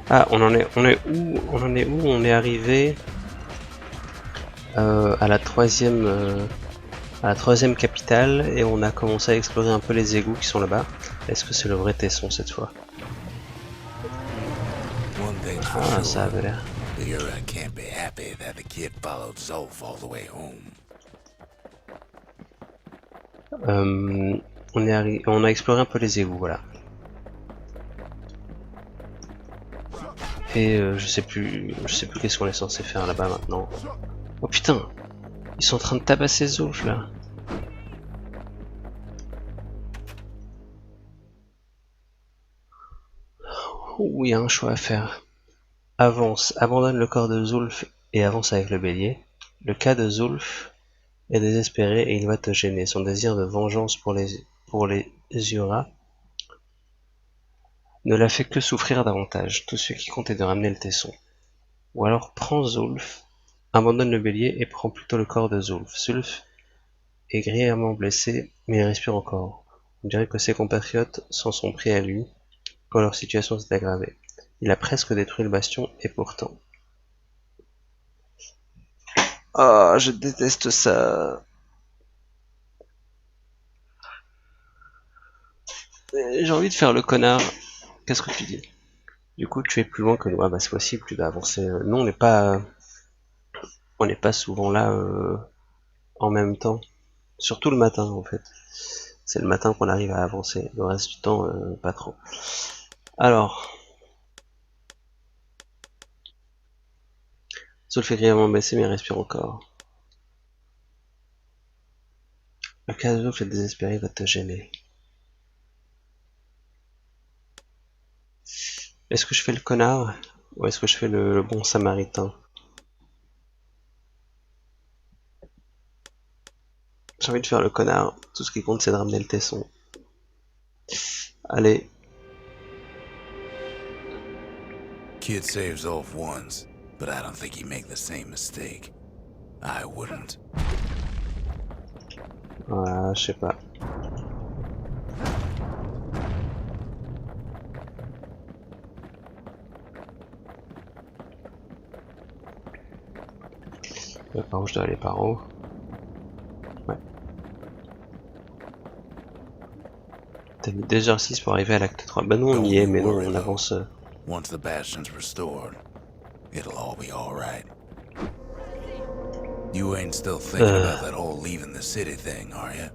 Ah, on en est où? On est arrivé à la troisième capitale et on a commencé à explorer un peu les égouts qui sont là-bas. Est-ce que c'est le vrai tesson cette fois? One thing's for Ah, ça sure. avait l'air. The Ura can't be happy that the kid followed Zulf all the way home. On a exploré un peu les égouts, voilà. Et je sais plus qu'est-ce qu'on est censé faire là-bas maintenant. Oh putain, ils sont en train de tabasser Zulf là. Ouh, il y a un choix à faire. Avance, abandonne le corps de Zulf et avance avec le bélier. Le cas de Zulf est désespéré et il va te gêner. Son désir de vengeance pour les Uras ne l'a fait que souffrir davantage. Tout ce qui compte est de ramener le tesson. Ou alors prends Zulf, abandonne le bélier et prends plutôt le corps de Zulf. Zulf est grièvement blessé, mais il respire encore. On dirait que ses compatriotes s'en sont pris à lui quand leur situation s'est aggravée. Il a presque détruit le bastion et pourtant... Ah, je déteste ça. J'ai envie de faire le connard. Qu'est-ce que tu dis? Du coup, tu es plus loin que nous. Ah bah c'est possible, tu dois avancer. Nous, on n'est pas souvent là en même temps. Surtout le matin, en fait. C'est le matin qu'on arrive à avancer. Le reste du temps, pas trop. Alors, Zulf est grièvement blessé, mais il respire encore. Le cas de Zulf est désespéré, il va te gêner. Est-ce que je fais le connard ou est-ce que je fais le bon samaritain? J'ai envie de faire le connard. Tout ce qui compte, c'est de ramener le tesson. Allez. Kid saves Zulf once, but I don't think he'd make the same mistake. I wouldn't. Voilà, je sais pas. Par où je dois aller, par où? Ouais. T'as mis 2h06 pour arriver à l'acte 3. Bah non, on Don't y est, you mais non, worry, on though. avance. Once the Bastion's restored, it'll all be alright. You ain't still thinking about that whole leaving the city thing, are you?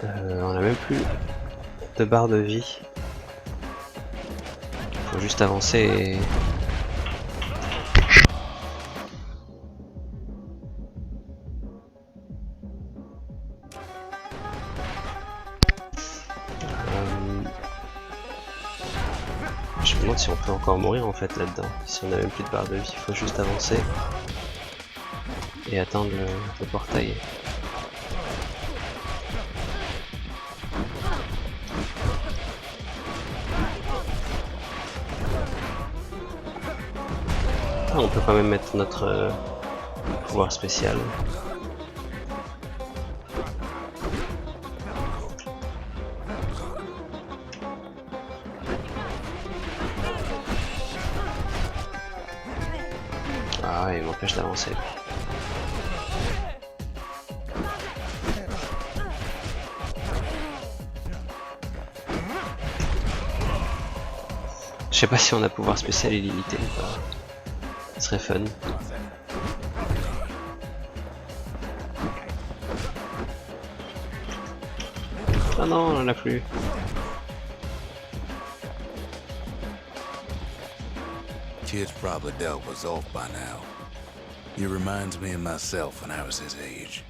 On a même plus de barre de vie. Faut juste avancer et... Je me demande si on peut encore mourir en fait là-dedans. Si on a même plus de barre de vie, il faut juste avancer et atteindre le portail. Ah, on peut quand même mettre notre pouvoir spécial. Ah, il m'empêche d'avancer. Je sais pas si on a pouvoir spécial illimité ou pas. Ce serait fun. Ah non, on en a plus. Kid's probably dealt with Zulf by now. He reminds me of myself when I was his age.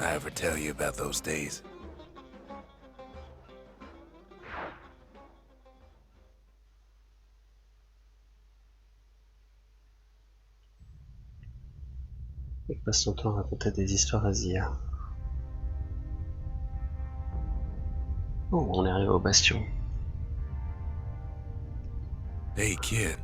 I ever tell you about those days? Il passe son temps à raconter des histoires à Zia. Oh, on est arrivé au Bastion. Hey, kid.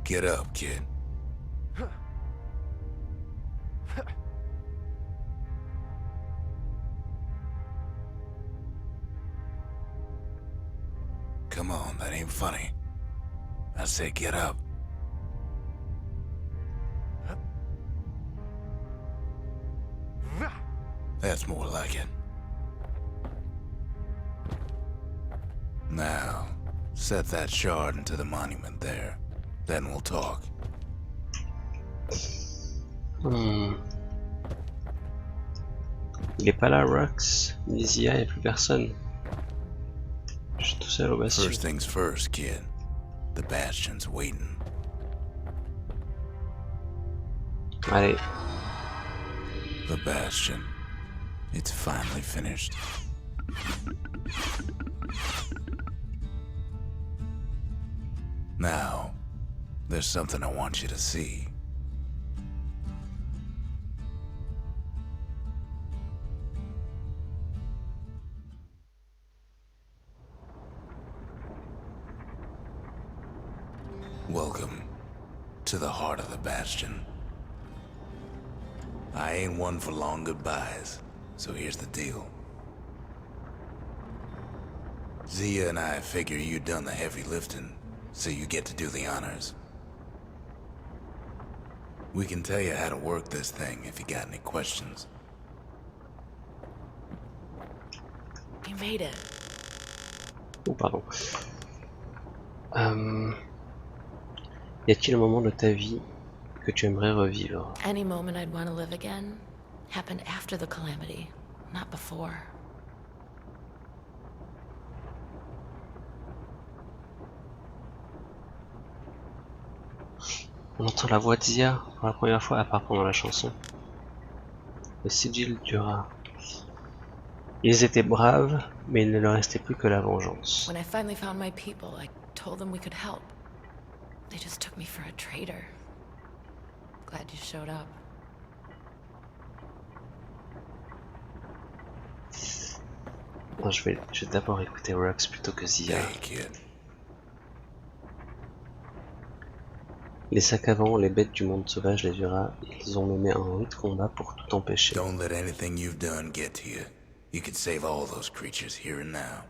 Get up, kid. Come on, that ain't funny. I say get up. That's more like it. Now, set that shard into the monument there. Then we'll talk. Il est pas là, Rox. Ni Zia, y'a plus personne. Je suis tout seul au Bastion. First things first, kid. The Bastion's waiting. Allez. The Bastion. It's finally finished. Now, there's something I want you to see. Welcome to the heart of the Bastion. I ain't one for long goodbyes, so here's the deal. Zia and I figure you done the heavy lifting, so you get to do the honors. We can tell you how to work this thing if you got any questions. You made it. Oh, pardon. Y a-t-il un moment de ta vie que tu aimerais revivre. Any moment I'd want to live again happened after the calamity, not before. On entend la voix d'Ia pour la première fois, à part pendant la chanson. Le sigil d'Uras. Ils étaient braves, mais il ne leur restait plus que la vengeance. When I finally found my people, I told them we could help. They just took me for a traitor. Glad you showed up. Non, je vais d'abord écouter Rux plutôt que Zia. Hey, kid. Les sacs à vent, les bêtes du monde sauvage, les Uras, ils ont mené un rude combat pour tout empêcher. Don't let anything you've done get to you. You could save all those creatures here and now.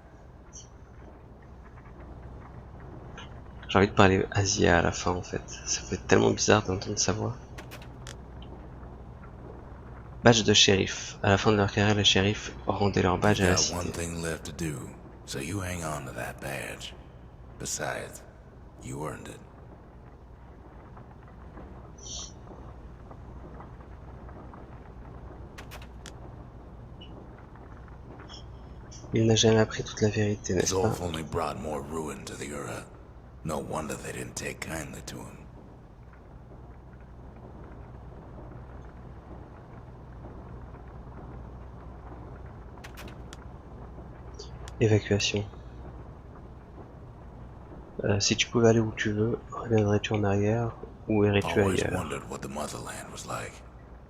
J'ai envie de parler à Zia à la fin en fait. Ça fait tellement bizarre d'entendre sa voix. Badge de shérif. À la fin de leur carrière, les shérifs rendaient leur badge à la Got one cité. thing left to do, so you hang on to that badge. Besides, you earned it. Il n'a jamais appris toute la vérité, n'est-ce pas? Zulf only brought more ruin to the Ura. No wonder they didn't take kindly to him. Évacuation. Si tu pouvais aller où tu veux, reviendrais-tu en arrière ou irais-tu Always ailleurs? wondered what the motherland was like.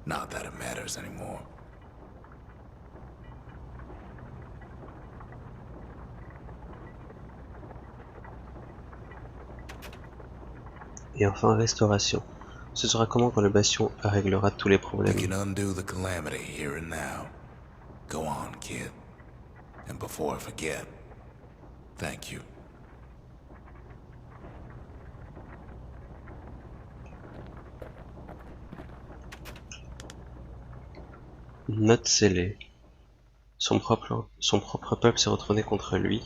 Not that it matters anymore. Et enfin, restauration. Ce sera comment quand le Bastion réglera tous les We problèmes? can undo the calamity here and now. Go on, kid. And before I forget, thank you. Note scellée. Son propre peuple s'est retourné contre lui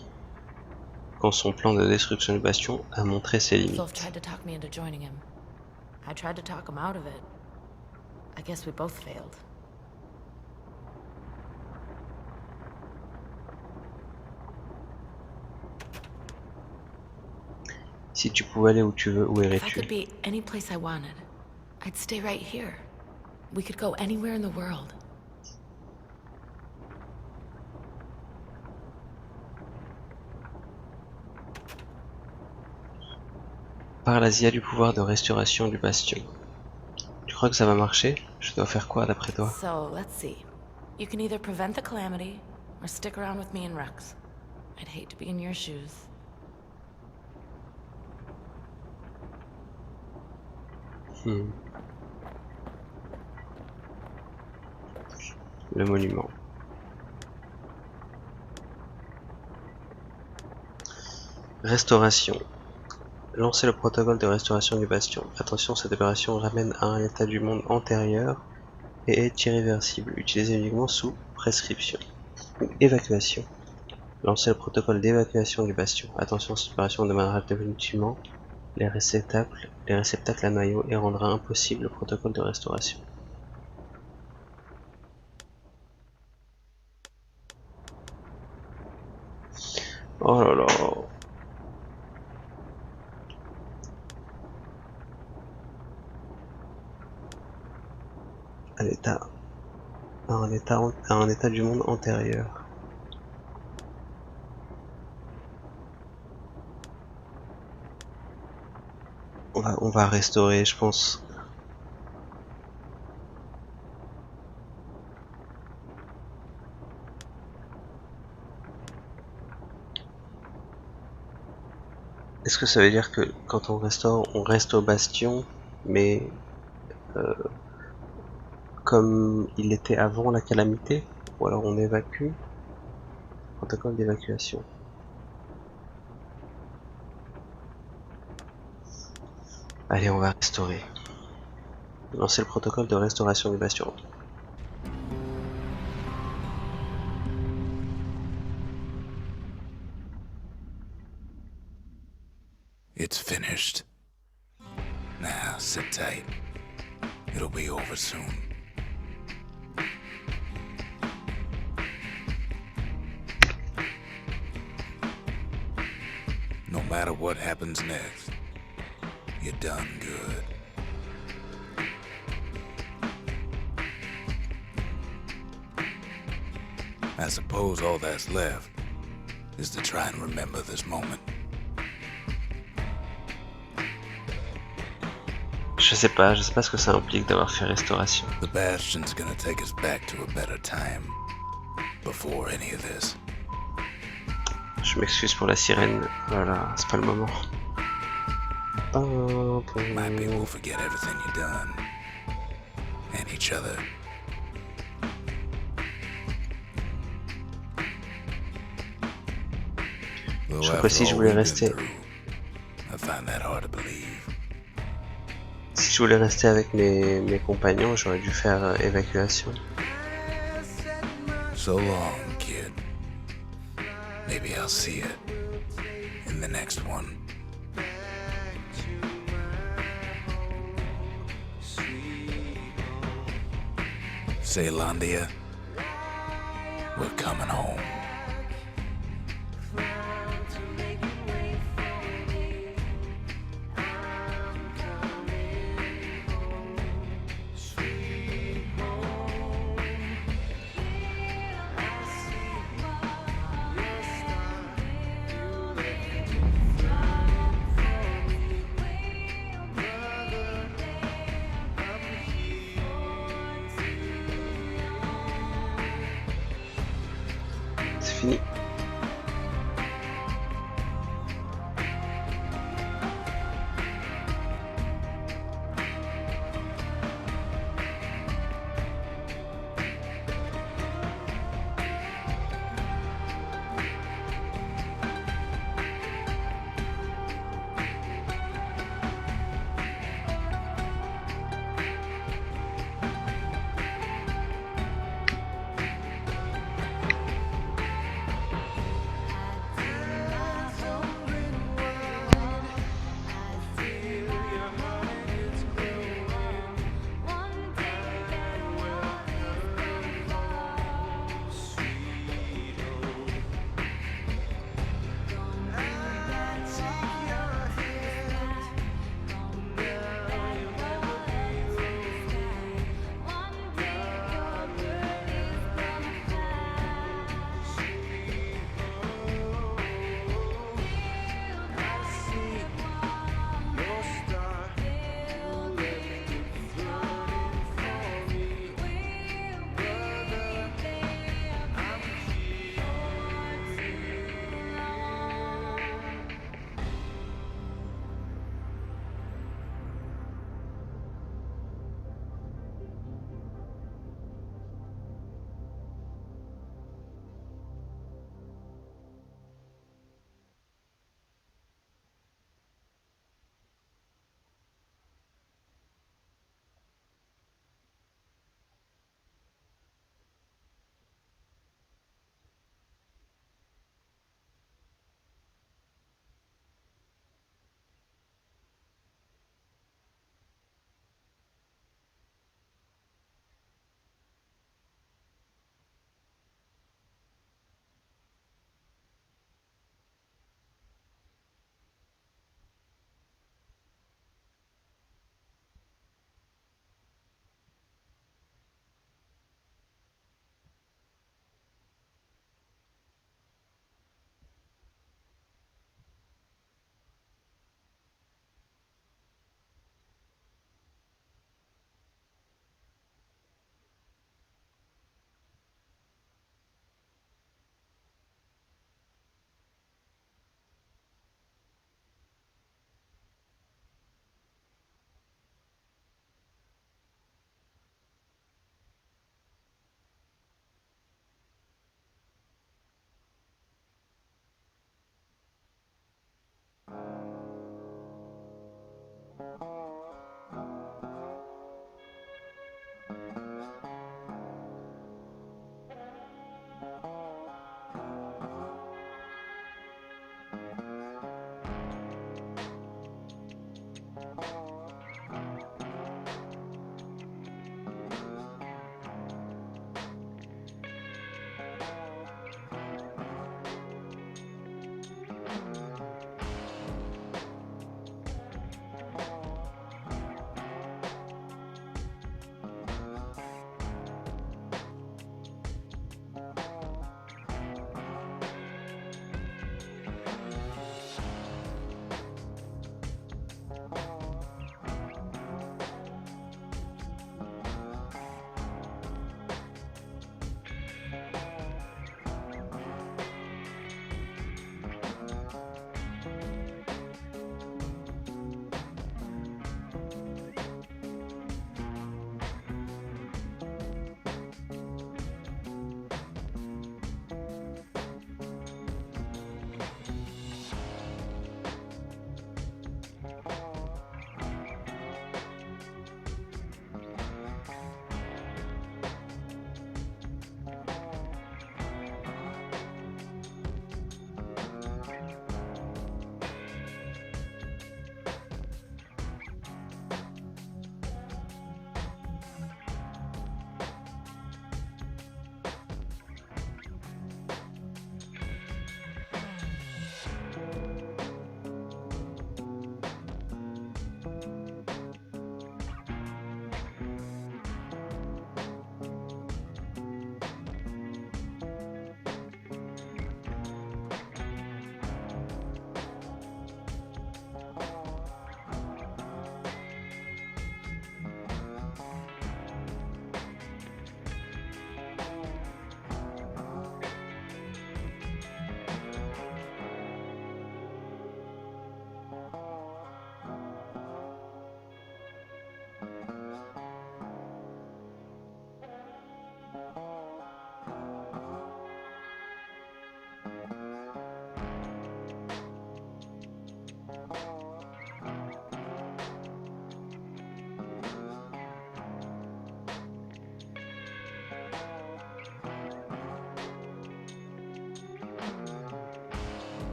quand son plan de destruction du Bastion a montré ses Zulf limites. tried to talk me into joining him. I tried to talk him out of it. I guess we both failed. Si tu pouvais aller où tu veux, où If I irais-tu? could be any place I wanted, I'd stay right here. We could go anywhere in the world. Par l'Asia du pouvoir de restauration du Bastion. Tu crois que ça va marcher? Je dois faire quoi d'après toi? So, let's see. You can either prevent the calamity, or stick around with me and Rux. I'd hate to be in your shoes. Le monument. Restauration. Lancez le protocole de restauration du Bastion. Attention, cette opération ramène à un état du monde antérieur et est irréversible. Utilisez uniquement sous prescription. Évacuation. Lancez le protocole d'évacuation du Bastion. Attention, cette opération démarrera définitivement les réceptacles à noyaux et rendra impossible le protocole de restauration. Oh là là. À un état du monde antérieur. On va restaurer, je pense. Est-ce que ça veut dire que quand on restaure, on reste au Bastion, mais comme il était avant la calamité? Ou alors on évacue? Protocole d'évacuation. Allez, on va restaurer. Lancer le protocole de restauration du Bastion. It's finished. Now, sit tight. It'll be over soon. No matter what happens next, you're done good. I suppose all that's left is to try and remember this moment. Je sais pas ce que ça implique d'avoir fait restauration. The Bastion's gonna take us back to a better time. Before any of this. Je m'excuse pour la sirène, voilà, c'est pas le moment. My people forget everything you've done. And each other. Je crois que si je voulais rester... I find that hard to believe. Si je voulais rester avec mes compagnons, j'aurais dû faire évacuation. So long, kid. Maybe I'll see you in the next one. Ceylandia, we're coming home.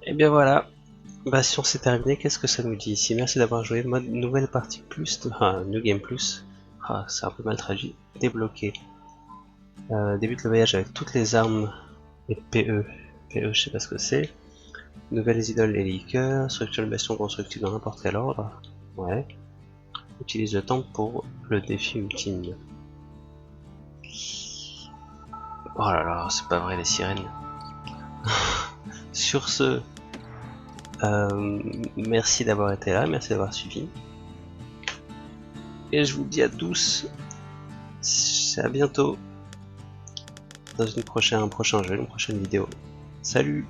Et bien voilà, Bastion c'est terminé, qu'est-ce que ça nous dit ici? Merci d'avoir joué, mode nouvelle partie plus, enfin New Game Plus, c'est un peu mal traduit, débloqué. Débute le voyage avec toutes les armes et PE je sais pas ce que c'est. Nouvelles idoles et liqueurs, structure de bastion constructive dans n'importe quel ordre, ouais. Utilise le temps pour le défi ultime. Oh là là, c'est pas vrai les sirènes. Sur ce, merci d'avoir été là, merci d'avoir suivi. Et je vous dis à tous, à bientôt dans un prochain jeu, une prochaine vidéo. Salut!